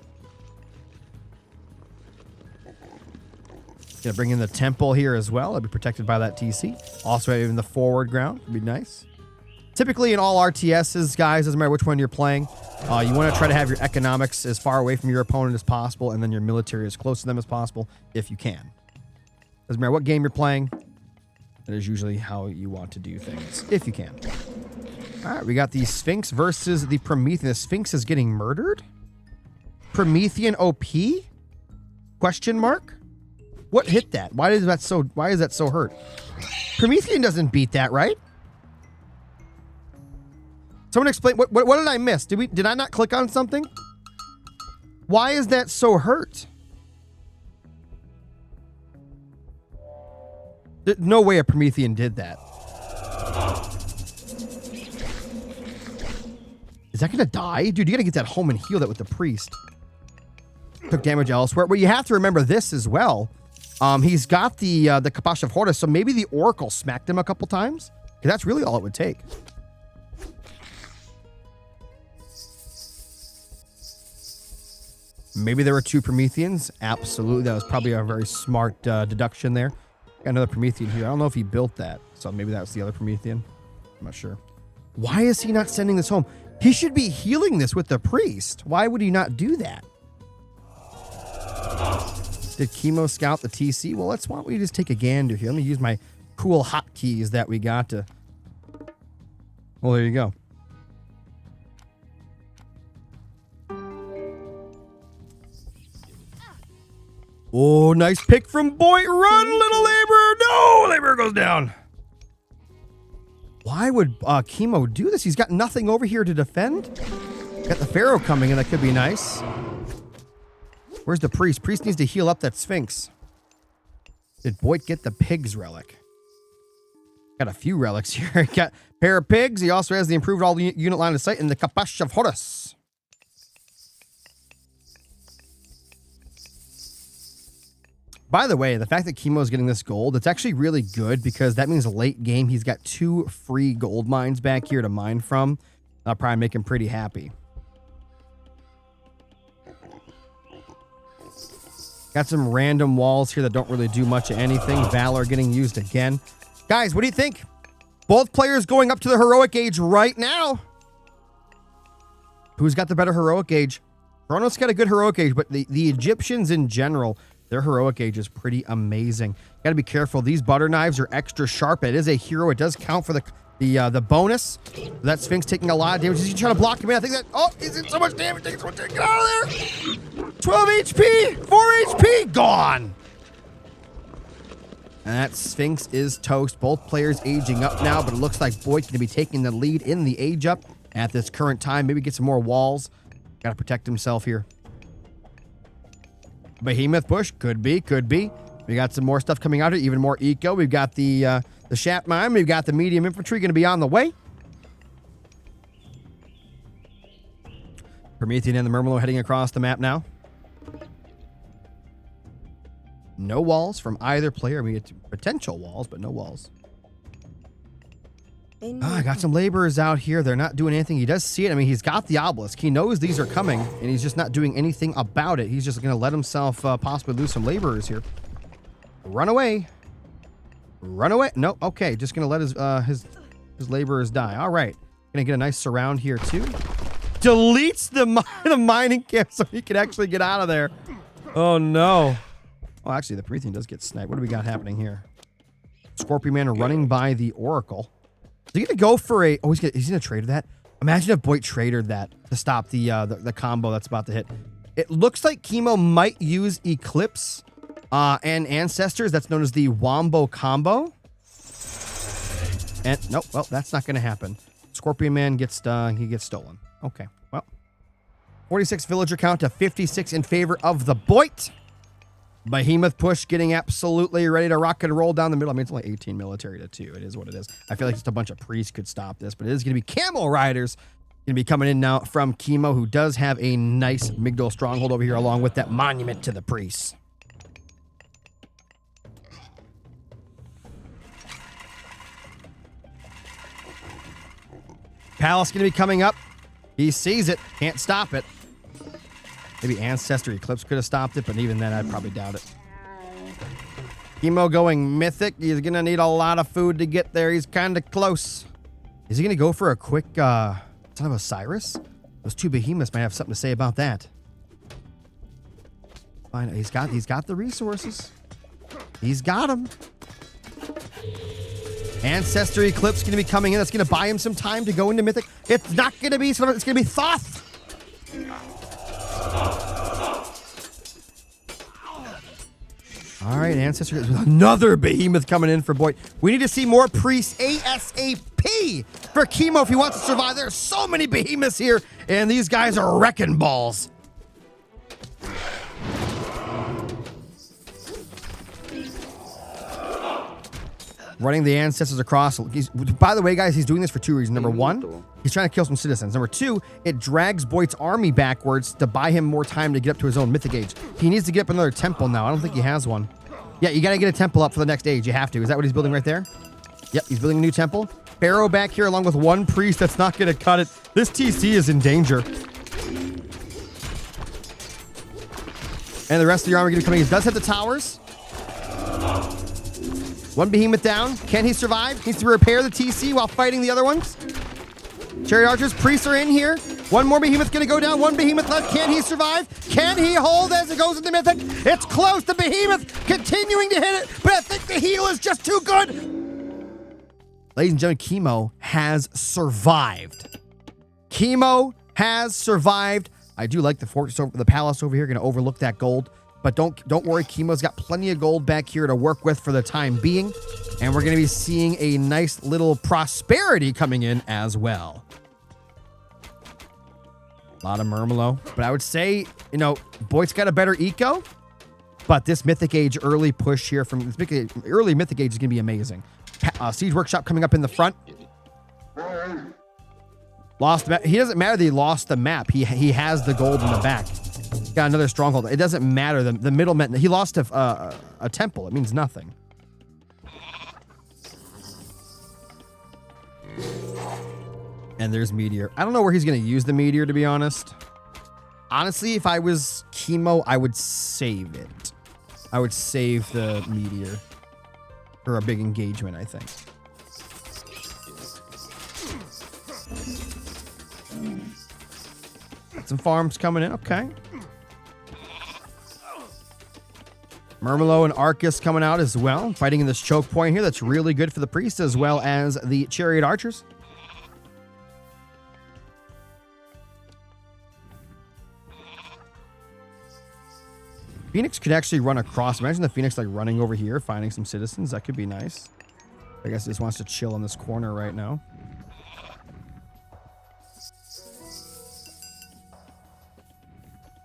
Gonna bring in the temple here as well. It'll be protected by that TC. Also having the forward ground would be nice. Typically in all RTSs, guys, doesn't matter which one you're playing, you want to try to have your economics as far away from your opponent as possible, and then your military as close to them as possible, if you can. Doesn't matter what game you're playing, that is usually how you want to do things, if you can. All right, we got the Sphinx versus the Promethean. The Sphinx is getting murdered? Promethean OP? Question mark? What hit that? Why is that so hurt? Promethean doesn't beat that, right? Someone explain, what did I miss? Did I not click on something? Why is that so hurt? No way a Promethean did that. Is that gonna die? Dude, you gotta get that home and heal that with the priest. Took damage elsewhere. Well, you have to remember this as well. He's got the Kapash of Hortus, so maybe the Oracle smacked him a couple times. Because that's really all it would take. Maybe there were 2 Prometheans. Absolutely. That was probably a very smart deduction there. Got another Promethean here. I don't know if he built that. So maybe that was the other Promethean. I'm not sure. Why is he not sending this home? He should be healing this with the priest. Why would he not do that? Did Kimo scout the TC? Well, why don't we just take a gander here. Let me use my cool hotkeys that we got to... Well, there you go. Oh, nice pick from Boit. Run, little laborer. No, laborer goes down. Why would Kimo do this? He's got nothing over here to defend. Got the Pharaoh coming in. That could be nice. Where's the priest? Priest needs to heal up that Sphinx. Did Boit get the pig's relic? Got a few relics here. Got a pair of pigs. He also has the improved all unit line of sight and the Kapash of Horus. By the way, the fact that Kimo is getting this gold, it's actually really good because that means late game he's got 2 free gold mines back here to mine from. That'll probably make him pretty happy. Got some random walls here that don't really do much of anything. Valor getting used again. Guys, what do you think? Both players going up to the heroic age right now. Who's got the better heroic age? Kronos got a good heroic age, but the Egyptians in general, their heroic age is pretty amazing. Got to be careful. These butter knives are extra sharp. It is a hero. It does count for the bonus. That Sphinx taking a lot of damage. Is he trying to block him in? I think that... Oh, he's in so much damage. Take it out of there. 12 HP. 4 HP. Gone. And that Sphinx is toast. Both players aging up now, but it looks like Boit's going to be taking the lead in the age up at this current time. Maybe get some more walls. Got to protect himself here. Behemoth bush. Could be. We got some more stuff coming out here. Even more eco. We've got the Shat Mine. We've got the medium infantry going to be on the way. Promethean and the Murmelo heading across the map now. No walls from either player. We get potential walls, but no walls. I got some laborers out here. They're not doing anything. He does see it. I mean, he's got the obelisk. He knows these are coming, and he's just not doing anything about it. He's just going to let himself possibly lose some laborers here. Run away. Run away. No, okay. Just going to let his laborers die. All right. Going to get a nice surround here, too. Deletes the mining camp so he can actually get out of there. Oh, no. Oh, actually, the Promethean does get sniped. What do we got happening here? Scorpion Man running by the Oracle. Is he going to go for a... Oh, he's going to trade that? Imagine if Boit traded that to stop the combo that's about to hit. It looks like Kimo might use Eclipse and Ancestors. That's known as the Wombo combo. And nope, well, that's not going to happen. Scorpion Man gets stolen. Okay, well. 46 villager count to 56 in favor of the Boit. Behemoth push getting absolutely ready to rock and roll down the middle. I mean, it's only 18 military to 2. It is what it is. I feel like just a bunch of priests could stop this, but it is going to be camel riders going to be coming in now from Kimo, who does have a nice Migdol stronghold over here along with that monument to the priests. Palace going to be coming up. He sees it. Can't stop it. Maybe Ancestor Eclipse could have stopped it, but even then, I'd probably doubt it. Kimo going Mythic. He's going to need a lot of food to get there. He's kind of close. Is he going to go for a quick Son of Osiris? Those 2 behemoths might have something to say about that. Fine. He's got the resources. He's got them. Ancestor Eclipse going to be coming in. That's going to buy him some time to go into Mythic. It's not going to be some. It's going to be Thoth. All right, Ancestor. Another behemoth coming in for Boit. We need to see more priests ASAP for Kimo if he wants to survive. There are so many behemoths here, and these guys are wrecking balls. Running the Ancestors across. By the way, guys, he's doing this for 2 reasons. Number 1, he's trying to kill some citizens. Number 2, it drags Boit's army backwards to buy him more time to get up to his own Mythic age. He needs to get up another temple now. I don't think he has one. Yeah, you got to get a temple up for the next age. You have to. Is that what he's building right there? Yep, he's building a new temple. Pharaoh back here along with 1 priest that's not going to cut it. This TC is in danger. And the rest of the army going to be coming. He does hit the towers. 1 behemoth down. Can he survive? Needs to repair the TC while fighting the other ones. Chariot archers, priests are in here. 1 more behemoth going to go down. 1 behemoth left. Can he survive? Can he hold as it goes into Mythic? It's close. The behemoth continuing to hit it, but I think the heal is just too good. Ladies and gentlemen, Kimo has survived. Kimo has survived. I do like the fortress over the palace over here. Going to overlook that gold. But don't worry, Kimo's got plenty of gold back here to work with for the time being. And we're going to be seeing a nice little prosperity coming in as well. A lot of Murmelo. But I would say, you know, Boit's got a better eco. But this Mythic Age early push here from this early Mythic Age is going to be amazing. Siege Workshop coming up in the front. He doesn't matter that he lost the map. He has the gold in the back. Got another stronghold. It doesn't matter. The middleman, he lost a temple. It means nothing. And there's Meteor. I don't know where he's going to use the Meteor, to be honest. Honestly, if I was Kimo, I would save it. I would save the Meteor for a big engagement, I think. Got some farms coming in. Okay. Murmelo and Arcus coming out as well. Fighting in this choke point here. That's really good for the priest as well as the chariot archers. Phoenix could actually run across. Imagine the Phoenix like running over here, finding some citizens. That could be nice. I guess he just wants to chill in this corner right now.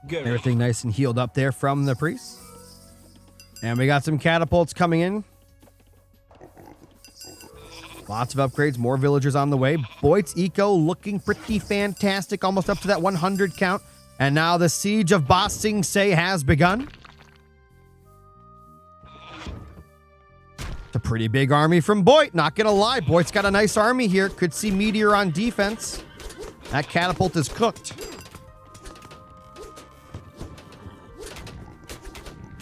Good. Everything nice and healed up there from the priest. And we got some catapults coming in. Lots of upgrades, more villagers on the way. Boit's eco looking pretty fantastic, almost up to that 100 count. And now the siege of Ba Sing Se has begun. It's a pretty big army from Boit, not gonna lie. Boit's got a nice army here. Could see Meteor on defense. That catapult is cooked.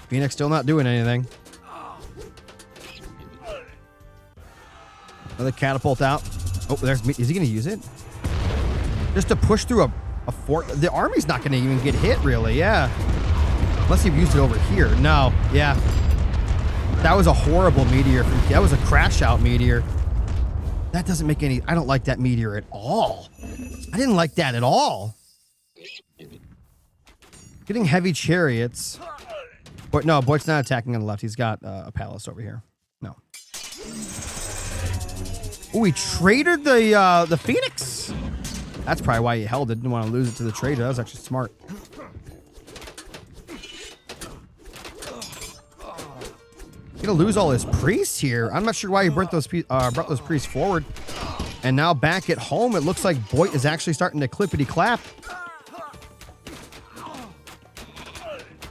Phoenix still not doing anything. Another catapult out. Oh, there's me. Is he gonna use it? Just to push through a fort. The army's not going to even get hit, really. Yeah. Unless you've used it over here. No. Yeah. That was a horrible meteor. That was a crash out meteor. That doesn't make any... I don't like that meteor at all. I didn't like that at all. Getting heavy chariots. But no, Boit's not attacking on the left. He's got a palace over here. No. Oh, he traded the Phoenix. That's probably why he held it. Didn't want to lose it to the trader. That was actually smart. He's gonna lose all his priests here. I'm not sure why he brought those priests forward. And now back at home, it looks like Boit is actually starting to clippity clap.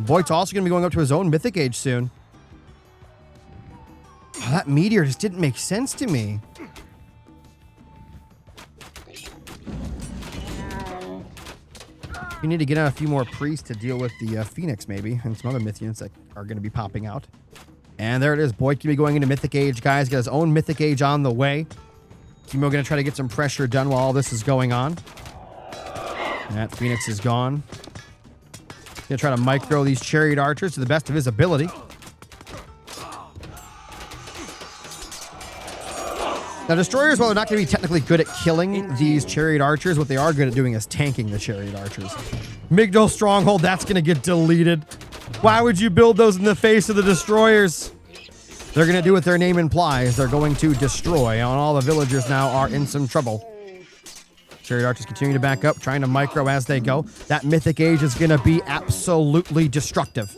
Boit's also gonna be going up to his own Mythic Age soon. Oh, that meteor just didn't make sense to me. You need to get out a few more priests to deal with the Phoenix, maybe, and some other Mythians that are going to be popping out. And there it is. Boit can be going into Mythic Age, guys. Got his own Mythic Age on the way. Kimo going to try to get some pressure done while all this is going on. That Phoenix is gone. Going to try to micro these chariot archers to the best of his ability. Now, destroyers, while they're not going to be technically good at killing these chariot archers, what they are good at doing is tanking the chariot archers. Migdol Stronghold, that's going to get deleted. Why would you build those in the face of the destroyers? They're going to do what their name implies. They're going to destroy, and all the villagers now are in some trouble. Chariot archers continue to back up, trying to micro as they go. That Mythic Age is going to be absolutely destructive.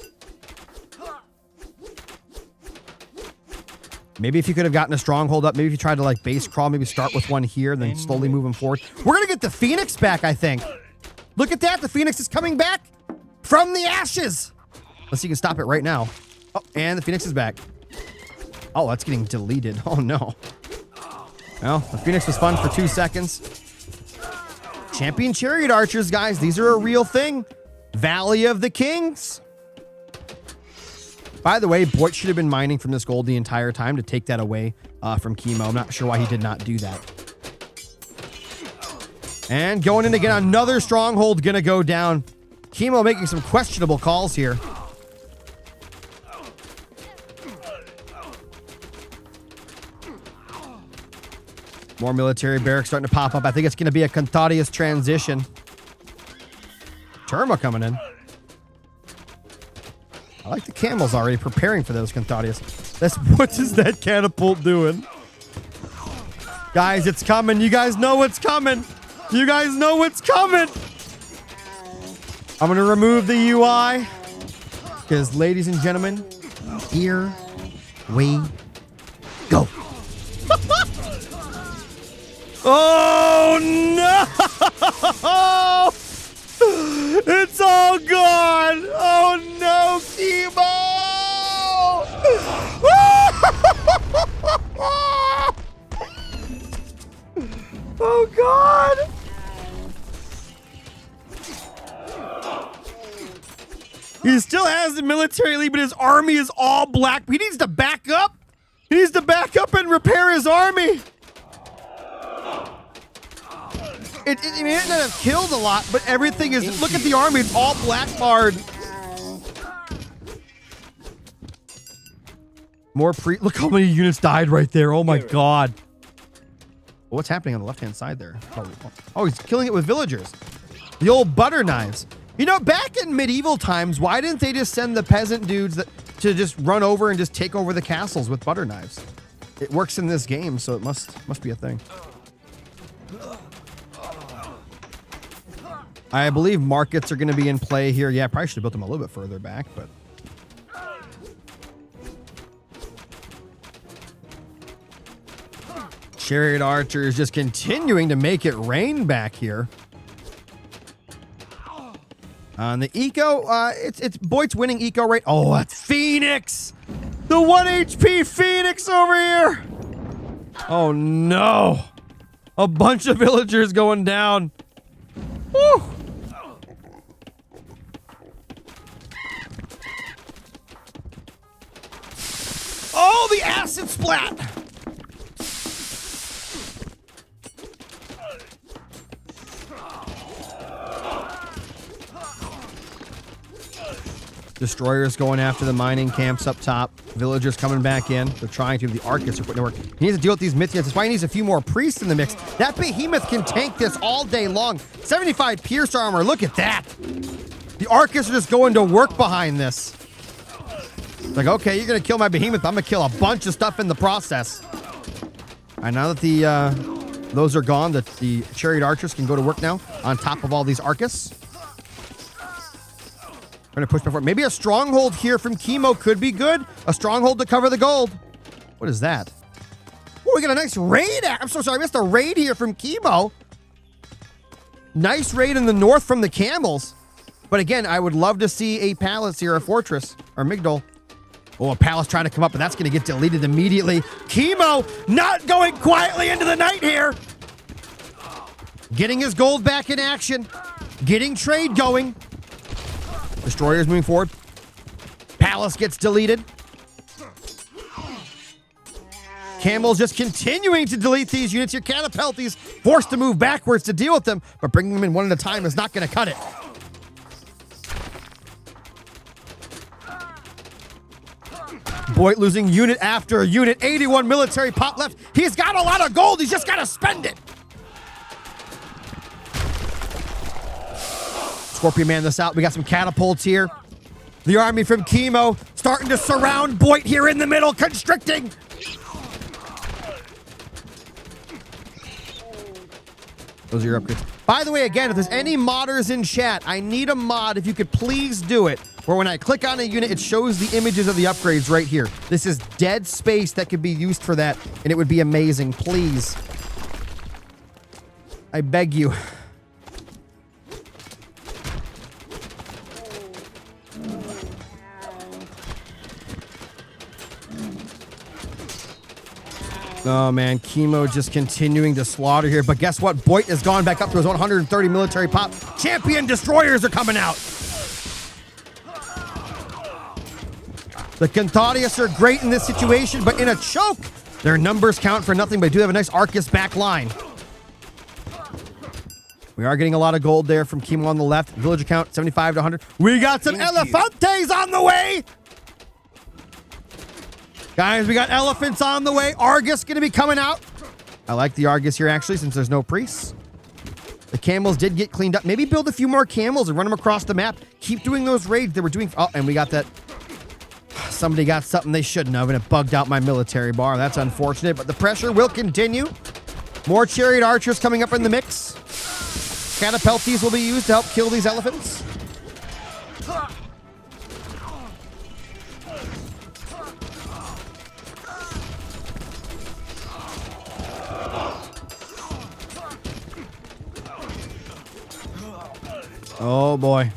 Maybe if you could have gotten a stronghold up, maybe if you tried to like base crawl, maybe start with one here, then slowly move them forward. We're going to get the Phoenix back, I think. Look at that. The Phoenix is coming back from the ashes. Let's see if you can stop it right now. Oh, and the Phoenix is back. Oh, that's getting deleted. Oh, no. Well, the Phoenix was fun for 2 seconds. Champion Chariot Archers, guys. These are a real thing. Valley of the Kings. By the way, Boit should have been mining from this gold the entire time to take that away from Kimo. I'm not sure why he did not do that. And going in again, another stronghold gonna go down. Kimo making some questionable calls here. More military barracks starting to pop up. I think it's gonna be a Contadius transition. Terma coming in. I like the camels already preparing for those Contadius. What is that catapult doing? Guys, it's coming. You guys know what's coming. You guys know what's coming. I'm going to remove the UI because, ladies and gentlemen, here we go. Oh, no! It's all gone! Oh, no, Kimo! Oh, God! He still has the military lead, but his army is all black. He needs to back up. He needs to back up and repair his army. It may not have killed a lot, but everything is... Look at the army. It's all black barred. More Look how many units died right there. Oh, my God. What's happening on the left-hand side there? Oh, he's killing it with villagers. The old butter knives. You know, back in medieval times, why didn't they just send the peasant dudes to just run over and just take over the castles with butter knives? It works in this game, so it must be a thing. I believe markets are going to be in play here. Yeah, I probably should have built them a little bit further back, but... Chariot archers just continuing to make it rain back here. On the eco, it's Boit's winning eco rate. Oh, that's Phoenix! The 1 HP Phoenix over here! Oh, no. A bunch of villagers going down. Woo! Oh, the acid splat! Destroyers going after the mining camps up top. Villagers coming back in. They're trying to. The Arcus are putting to work. He needs to deal with these Mythics. That's why he needs a few more priests in the mix. That behemoth can tank this all day long. 75 pierce armor. Look at that. The Arcus are just going to work behind this. It's like, okay, you're going to kill my behemoth. I'm going to kill a bunch of stuff in the process. All right, now that those are gone, the chariot archers can go to work now on top of all these Arcus. We're going to push before. Maybe a stronghold here from Kimo could be good. A stronghold to cover the gold. What is that? Oh, we got a nice raid. I'm so sorry. I missed a raid here from Kimo. Nice raid in the north from the camels. But again, I would love to see a palace here, a fortress, or Migdol. Oh, a palace trying to come up, and that's going to get deleted immediately. Kimo not going quietly into the night here. Getting his gold back in action. Getting trade going. Destroyers moving forward. Palace gets deleted. Camels just continuing to delete these units. Your Catapelties forced to move backwards to deal with them, but bringing them in one at a time is not going to cut it. Boit losing unit after unit. 81 military pop left. He's got a lot of gold. He's just got to spend it. Scorpion man this out. We got some catapults here. The army from Kimo starting to surround Boit here in the middle, constricting. Those are your upgrades. By the way, again, if there's any modders in chat, I need a mod, if you could please do it, where when I click on a unit, it shows the images of the upgrades right here. This is dead space that could be used for that, and it would be amazing. Please. I beg you. Oh, man, Kimo just continuing to slaughter here. But guess what? Boit has gone back up to his 130 military pop. Champion destroyers are coming out. The Cantharius are great in this situation, but in a choke, their numbers count for nothing, but they do have a nice Arcus back line. We are getting a lot of gold there from Kimo on the left. Villager count, 75 to 100. We got some Elefantes on the way. Guys, we got elephants on the way. Argus going to be coming out. I like the Argus here, actually, since there's no priests. The camels did get cleaned up. Maybe build a few more camels and run them across the map. Keep doing those raids they were doing. Oh, and we got that. Somebody got something they shouldn't have, and it bugged out my military bar. That's unfortunate, but the pressure will continue. More chariot archers coming up in the mix. Catapelties will be used to help kill these elephants. Oh boy.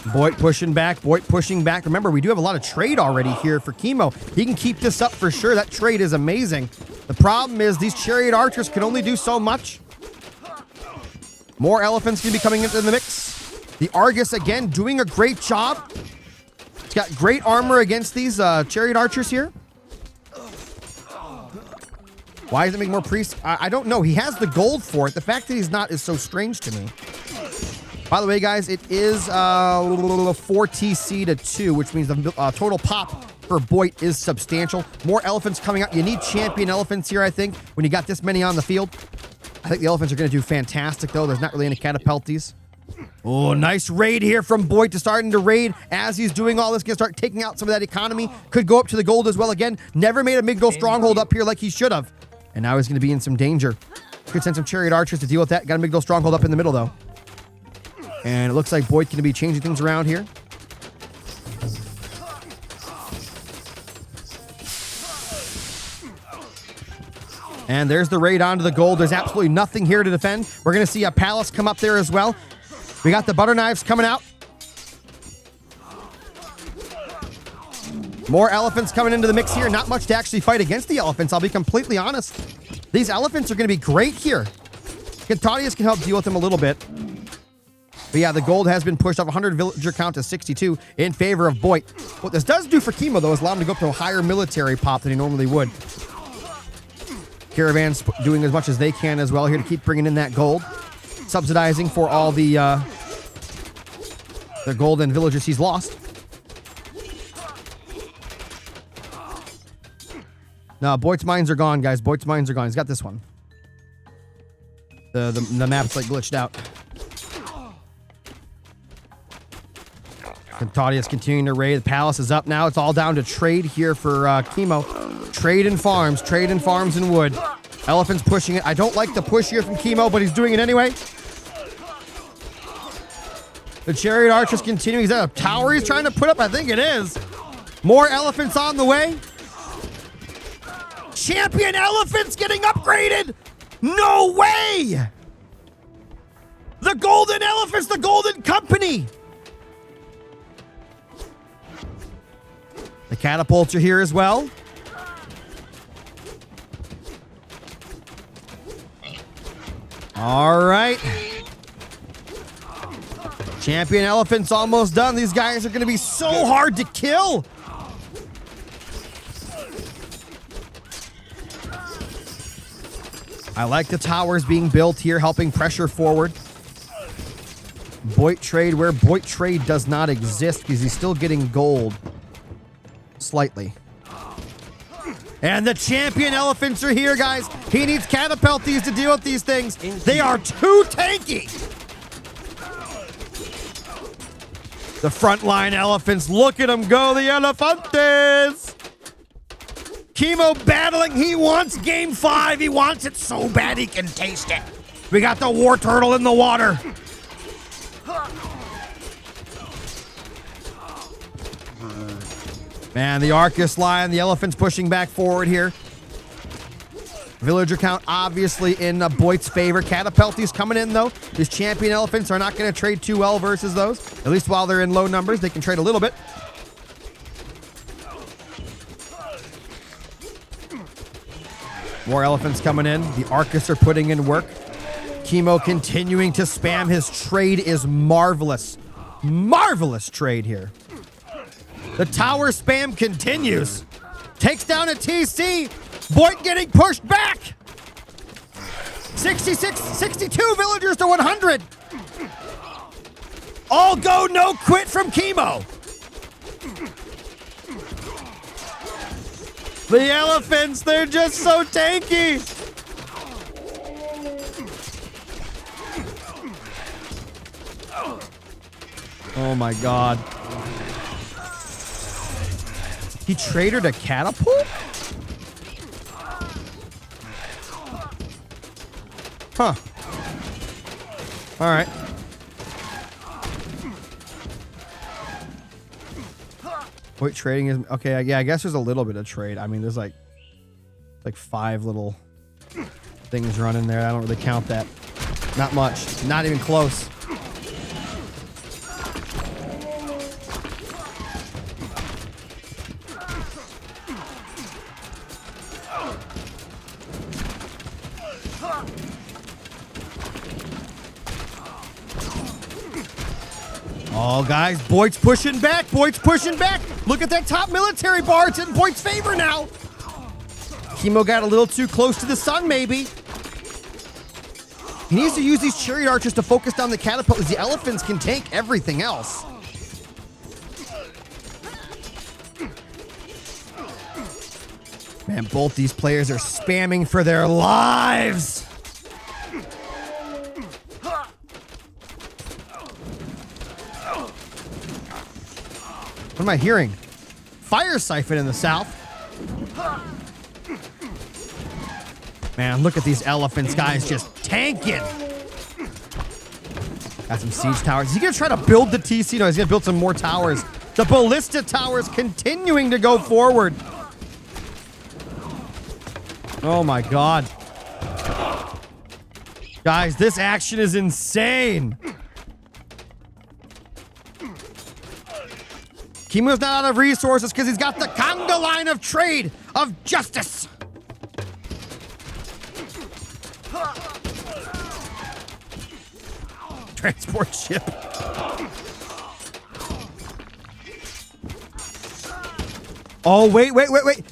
Boit pushing back. Boit pushing back. Remember, we do have a lot of trade already here for Kimo. He can keep this up for sure. That trade is amazing. The problem is these chariot archers can only do so much. More elephants going to be coming into the mix. The Argus, again, doing a great job. It's got great armor against these chariot archers here. Why does it make more priests? I don't know. He has the gold for it. The fact that he's not is so strange to me. By the way, guys, it is 4 TC to 2, which means the total pop for Boit is substantial. More elephants coming out. You need champion elephants here, I think, when you got this many on the field. I think the elephants are going to do fantastic, though. There's not really any catapulties. Oh, nice raid here from Boit to starting to raid. As he's doing all this, going to start taking out some of that economy. Could go up to the gold as well again. Never made a Migdol stronghold up here like he should have. And now he's going to be in some danger. Could send some chariot archers to deal with that. Got a Migdol stronghold up in the middle, though. And it looks like Boit's going to be changing things around here. And there's the raid onto the gold. There's absolutely nothing here to defend. We're going to see a palace come up there as well. We got the butter knives coming out. More elephants coming into the mix here. Not much to actually fight against the elephants, I'll be completely honest. These elephants are going to be great here. Cantadius can help deal with them a little bit. But yeah, the gold has been pushed off 100 villager count to 62 in favor of Boit. What this does do for Kimo, though, is allow him to go up to a higher military pop than he normally would. Caravans doing as much as they can as well here to keep bringing in that gold. Subsidizing for all the gold and villagers he's lost. No, Boit's mines are gone, guys. Boit's mines are gone. He's got this one. The map's like glitched out. Cantadius continuing to raid. The palace is up now. It's all down to trade here for Kimo. Trade and farms and wood. Elephants pushing it. I don't like the push here from Kimo, but he's doing it anyway. The chariot archers continuing. Is that a tower he's trying to put up? I think it is. More elephants on the way. Champion elephants getting upgraded. No way. The golden elephants, the golden company. The catapults are here as well. All right. Champion elephants almost done. These guys are going to be so hard to kill. I like the towers being built here, helping pressure forward. Boit trade where Boit trade does not exist because he's still getting gold. Slightly. And the champion elephants are here, guys. He needs catapulties to deal with these things. They are too tanky. The frontline elephants, look at them go, the elefantes. Kimo battling, he wants game 5. He wants it so bad he can taste it. We got the war turtle in the water. Man, the Arcus lion, the elephants pushing back forward here. Villager count obviously in Boit's favor. Catapulties coming in though. These champion elephants are not going to trade too well versus those. At least while they're in low numbers, they can trade a little bit. More elephants coming in. The Arcus are putting in work. Kimo continuing to spam. His trade is marvelous. Marvelous trade here. The tower spam continues. Takes down a TC. Boit getting pushed back. 66, 62 villagers to 100. All go, no quit from Kimo. The elephants, they're just so tanky. Oh my God. He traded a catapult? Huh. All right. Boit trading is okay. Yeah, I guess there's a little bit of trade. I mean, there's like 5 little things running there. I don't really count that. Not much. Not even close. Oh, guys, Boit's pushing back. Boit's pushing back. Look at that top military bar. It's in Boit's favor now. Kimo got a little too close to the sun, maybe. He needs to use these chariot archers to focus down the catapults. The elephants can tank everything else. Man, both these players are spamming for their lives. What am I hearing? Fire siphon in the south. Man, look at these elephants, guys, just tanking. Got some siege towers. Is he gonna try to build the TC? No, he's gonna build some more towers. The ballista towers continuing to go forward. Oh my God. Guys, this action is insane. Kimo's not out of resources because he's got the conga line of trade of justice. Transport ship. Oh, wait.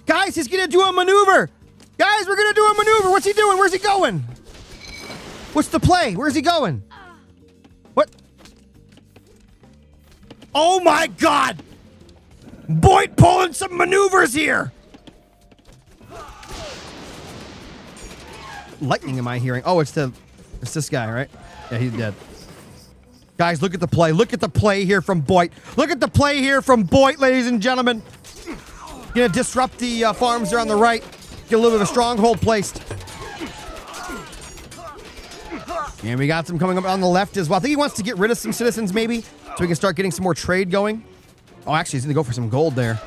Guys, he's gonna do a maneuver. Guys, we're gonna do a maneuver. What's he doing? Where's he going? What's the play? Where's he going? What? Oh my God! Boit pulling some maneuvers here. Lightning am I hearing? Oh, it's this guy, right? Yeah, he's dead. Guys, look at the play. Look at the play here from Boit. Look at the play here from Boit, ladies and gentlemen. Gonna disrupt the farms there on the right. Get a little bit of a stronghold placed. And we got some coming up on the left as well. I think he wants to get rid of some citizens maybe, so we can start getting some more trade going. Oh, actually, he's gonna go for some gold there.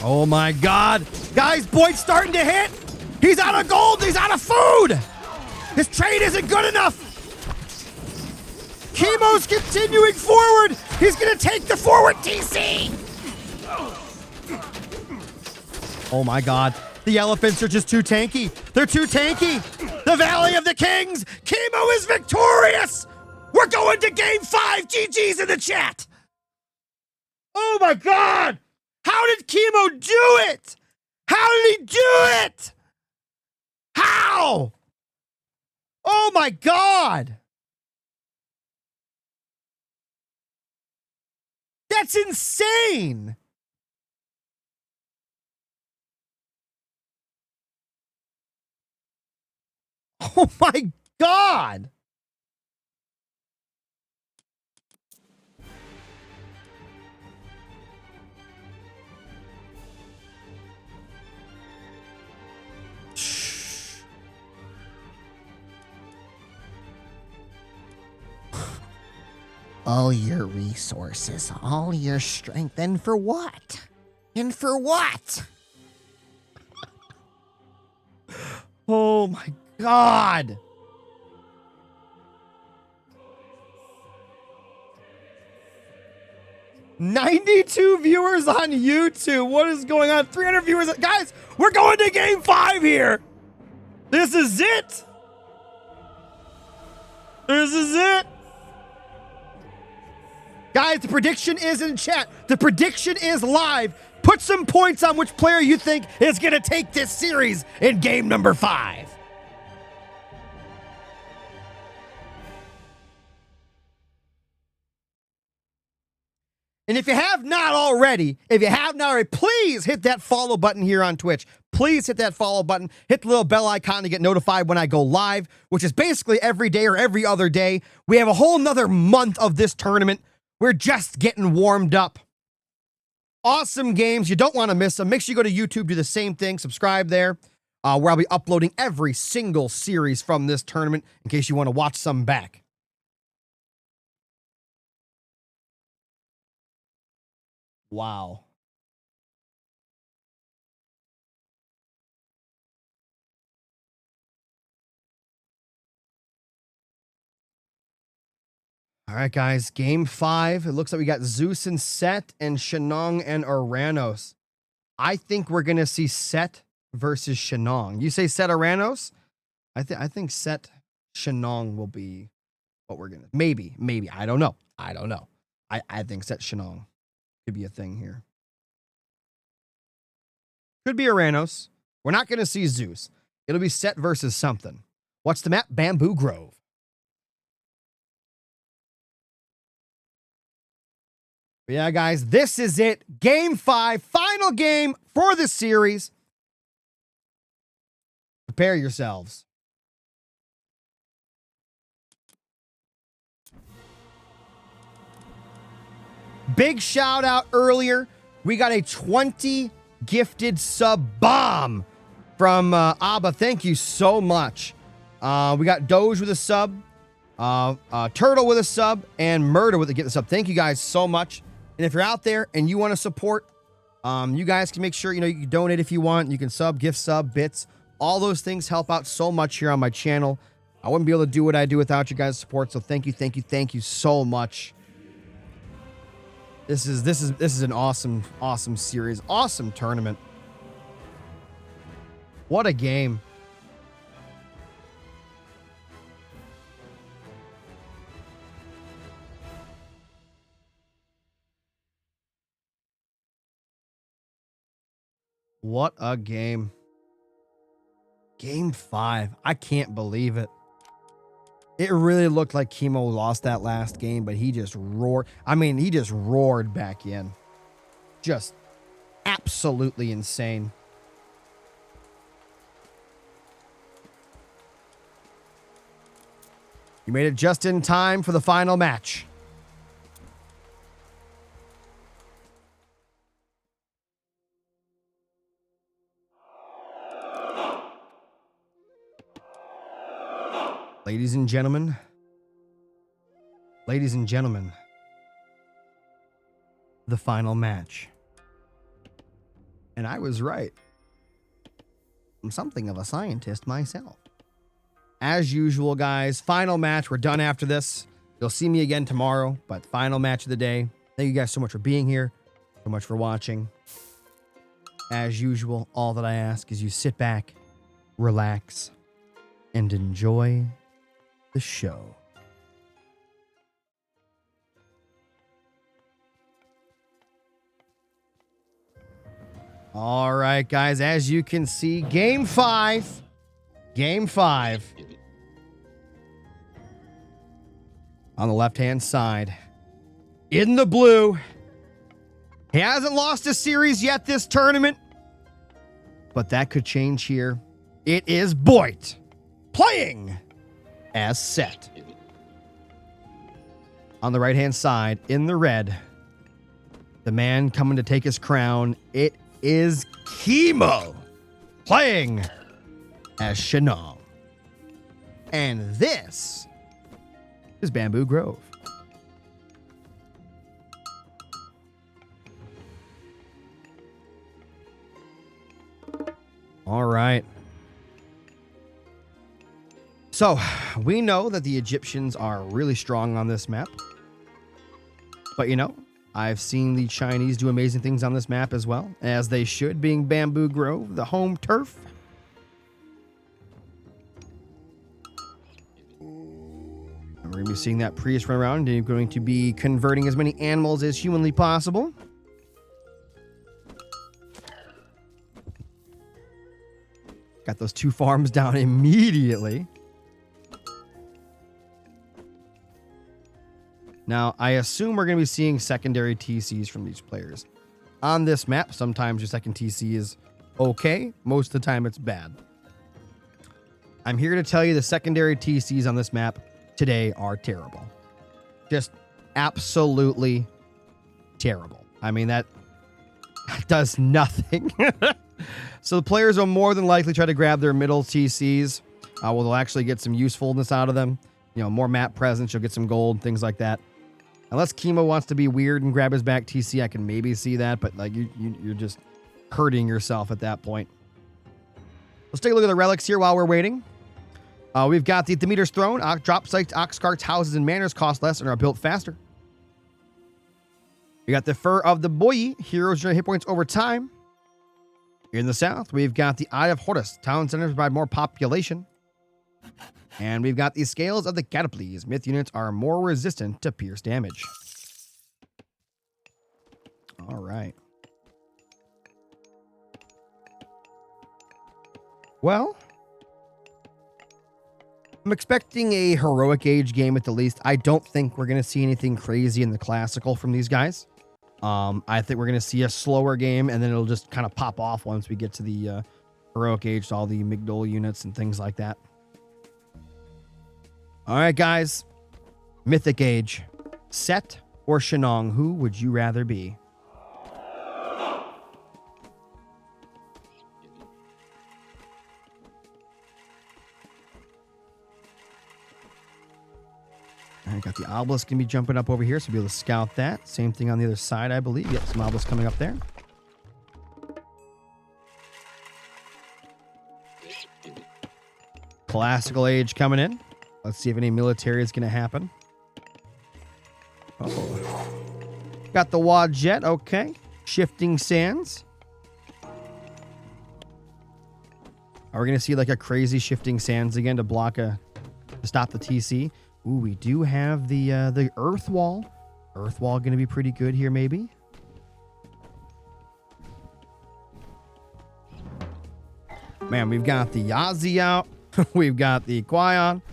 Oh my God. Guys, Boit's starting to hit. He's out of gold. He's out of food. His trade isn't good enough. Kimo's continuing forward. He's going to take the forward TC. Oh my God. The elephants are just too tanky. They're too tanky. The Valley of the Kings. Kimo is victorious. We're going to game 5. GG's in the chat. Oh my God. How did Kimo do it? How did he do it? How? Oh my God. That's insane. Oh my God. All your resources, all your strength, and for what? And for what? Oh my God. $92 viewers on YouTube. What is going on? 300 viewers. Guys, we're going to game 5 here. This is it. This is it. Guys, the prediction is in chat. The prediction is live. Put some points on which player you think is going to take this series in game number 5. And if you have not already, please hit that follow button here on Twitch. Please hit that follow button. Hit the little bell icon to get notified when I go live, which is basically every day or every other day. We have a whole nother month of this tournament. We're just getting warmed up. Awesome games. You don't want to miss them. Make sure you go to YouTube, do the same thing. Subscribe there. where I'll be uploading every single series from this tournament in case you want to watch some back. Wow. All right, guys. Game 5. It looks like we got Zeus and Set and Shenong and Aranos. I think we're going to see Set versus Shenong. You say Set Aranos? I think Set Shenong will be what we're going to... Maybe. I don't know. I think Set Shenong could be a thing here. Could be Aranos. We're not going to see Zeus. It'll be Set versus something. What's the map? Bamboo Grove. But yeah, guys, this is it. Game 5, final game for the series. Prepare yourselves. Big shout out earlier. We got a 20 gifted sub bomb from Abba. Thank you so much. We got Doge with a sub, Turtle with a sub, and Murder with a get the sub. Thank you guys so much. And if you're out there and you want to support, you guys can make sure, you can donate if you want. You can sub, gift sub, bits. All those things help out so much here on my channel. I wouldn't be able to do what I do without you guys' support. So thank you so much. This is an awesome series, awesome tournament. What a game. What a game. Game 5. I can't believe it. It really looked like Kimo lost that last game, but he just roared. I mean, he just roared back in. Just absolutely insane. You made it just in time for the final match. Ladies and gentlemen, the final match. And I was right. I'm something of a scientist myself. As usual, guys, final match. We're done after this. You'll see me again tomorrow, but final match of the day. Thank you guys so much for being here, so much for watching. As usual, all that I ask is you sit back, relax, and enjoy the show. All right, guys, as you can see, game 5. On the left-hand side, in the blue. He hasn't lost a series yet this tournament, but that could change here. It is Boit playing as Set. On the right-hand side, in the red, the man coming to take his crown, it is Kimo playing as Shenong. And this is Bamboo Grove. All right. So, we know that the Egyptians are really strong on this map. But I've seen the Chinese do amazing things on this map as well, as they should, being Bamboo Grove, the home turf. And we're going to be seeing that Prius run around, and you're going to be converting as many animals as humanly possible. Got those 2 farms down immediately. Now, I assume we're going to be seeing secondary TCs from these players. On this map, sometimes your second TC is okay. Most of the time, it's bad. I'm here to tell you the secondary TCs on this map today are terrible. Just absolutely terrible. I mean, that does nothing. So the players will more than likely try to grab their middle TCs. Well, they'll actually get some usefulness out of them. You know, more map presence, you'll get some gold, things like that. Unless Kimo wants to be weird and grab his back TC, I can maybe see that, but like you're just hurting yourself at that point. Let's take a look at the relics here while we're waiting. We've got the Demeter's Throne. Drop sites, ox carts, houses, and manors cost less and are built faster. We got the Fur of the Boit. Heroes generate hit points over time. In the south, we've got the Eye of Horus. Town centers provide more population. And we've got the Scales of the Cataples. Myth units are more resistant to pierce damage. All right. Well, I'm expecting a heroic age game at the least. I don't think we're going to see anything crazy in the classical from these guys. I think we're going to see a slower game, and then it'll just kind of pop off once we get to the heroic age, to all the Migdol units and things like that. All right, guys. Mythic age. Set or Shenong, who would you rather be? I got the obelisk going to be jumping up over here, so we'll be able to scout that. Same thing on the other side, I believe. Yep, some obelisk coming up there. Classical age coming in. Let's see if any military is going to happen. Oh. Got the Wadjet, okay. Shifting Sands. Are we going to see like a crazy Shifting Sands again to stop the TC? Ooh, we do have the Earth Wall. Earth Wall going to be pretty good here, maybe. Man, we've got the Yazi out. We've got the Quion.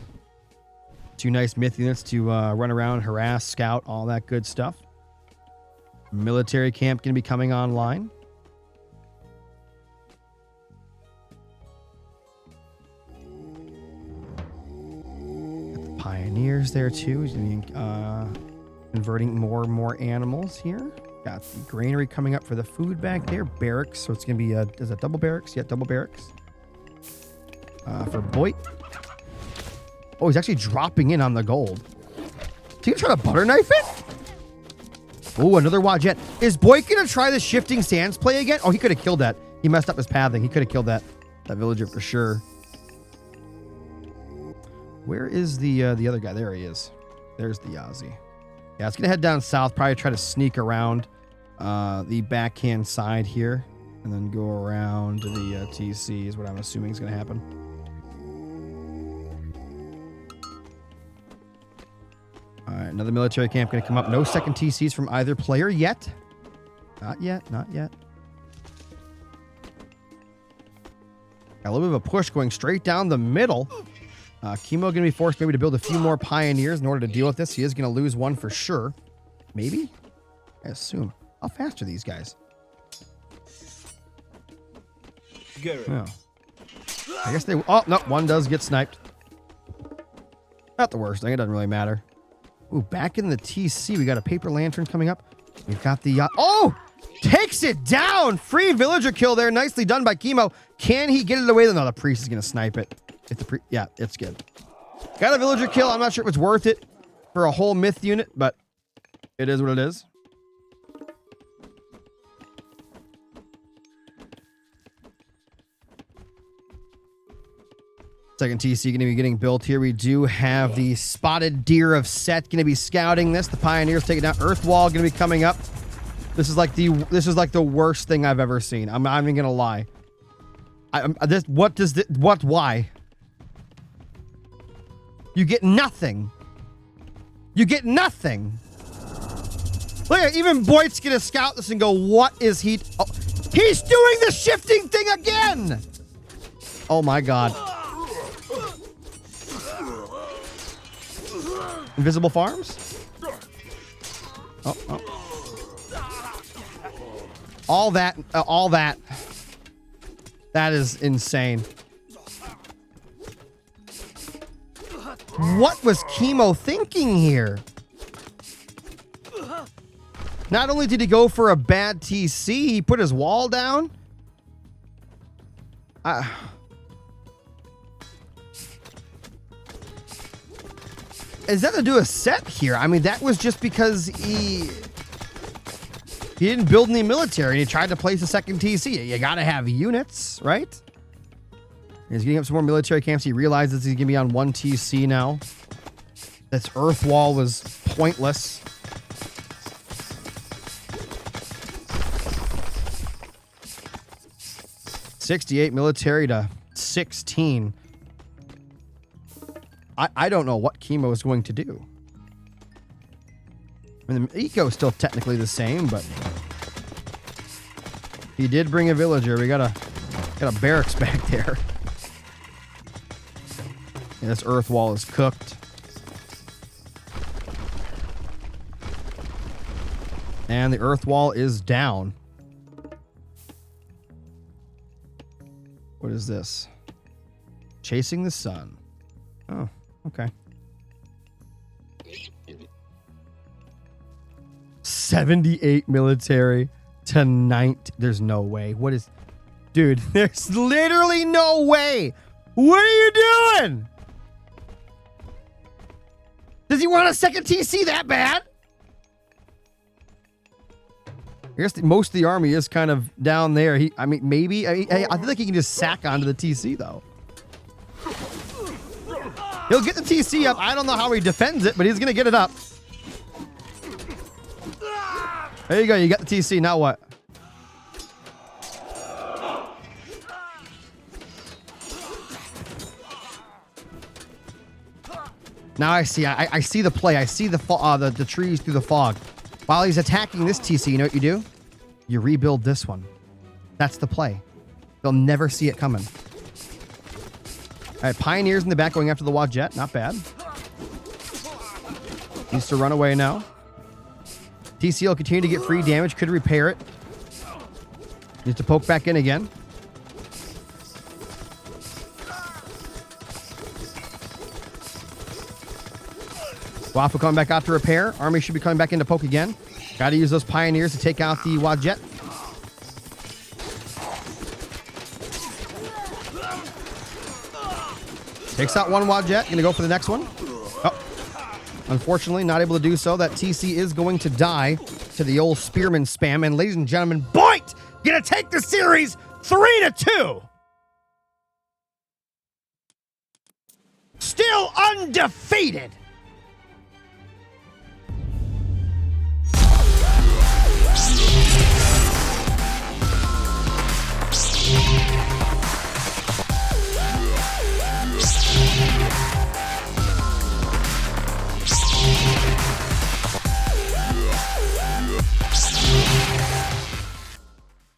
Two nice myth units to run around, harass, scout, all that good stuff. Military camp going to be coming online. Got the Pioneers there too. He's going to be converting more and more animals here. Got the granary coming up for the food back there. Barracks. So it's going to be is that double barracks? Yeah, double barracks. For Boit. Oh, he's actually dropping in on the gold. Is he gonna try to butter knife it? Oh, another Wadjet. Is Boit gonna try the Shifting Sands play again? Oh, he could have killed that. He messed up his pathing. He could have killed that villager for sure. Where is the other guy? There he is. There's the Yazi. Yeah, it's gonna head down south. Probably try to sneak around the backhand side here, and then go around to the TC is what I'm assuming is gonna happen. All right, another military camp going to come up. No second TCs from either player yet. Not yet, not yet. Got a little bit of a push going straight down the middle. Kimo going to be forced maybe to build a few more Pioneers in order to deal with this. He is going to lose one for sure. Maybe? I assume. How fast are these guys? Oh. I guess they... Oh, no, one does get sniped. Not the worst thing. It doesn't really matter. Ooh, back in the TC, we got a paper lantern coming up. We've got the... oh! Takes it down! Free villager kill there. Nicely done by Kimo. Can he get it away? No, the priest is going to snipe it. Yeah, it's good. Got a villager kill. I'm not sure if it's worth it for a whole myth unit, but it is what it is. Second TC going to be getting built here. We do have the Spotted Deer of Set going to be scouting this. The Pioneers taking down. Earth Wall going to be coming up. This is like the worst thing I've ever seen. I'm not even going to lie. Why? You get nothing. You get nothing. Look at even Boit's going to scout this and go, what is he? Oh, he's doing the shifting thing again. Oh my God. Invisible farms? Oh. All that. That is insane. What was Kimo thinking here? Not only did he go for a bad TC, he put his wall down. Is that to do a set here? I mean, that was just because he didn't build any military and he tried to place a second TC. You gotta have units, right? He's getting up some more military camps. He realizes he's gonna be on 1 TC now. This earth wall was pointless. $68 military to 16. I don't know what Kimo is going to do. I mean, the eco is still technically the same, but he did bring a villager. We got a barracks back there. And this earth wall is cooked. And the earth wall is down. What is this? Chasing the sun. Oh, okay. 78 military to 19. There's no way. What is... Dude, there's literally no way. What are you doing? Does he want a second TC that bad? I guess most of the army is kind of down there. I mean, maybe. I feel like he can just sack onto the TC, though. He'll get the TC up. I don't know how he defends it, but he's going to get it up. There you go. You got the TC. Now what? Now I see. I see the play. I see the trees through the fog. While he's attacking this TC, you know what you do? You rebuild this one. That's the play. They'll never see it coming. All right, Pioneers in the back going after the Wadjet. Not bad. Needs to run away now. TC will continue to get free damage. Could repair it. Needs to poke back in again. Waffle coming back out to repair. Army should be coming back in to poke again. Got to use those Pioneers to take out the Wadjet. Takes out one Wadjet. Going to go for the next one. Oh, unfortunately, not able to do so. That TC is going to die to the old Spearman spam. And ladies and gentlemen, Boit going to take the series 3-2. Still undefeated.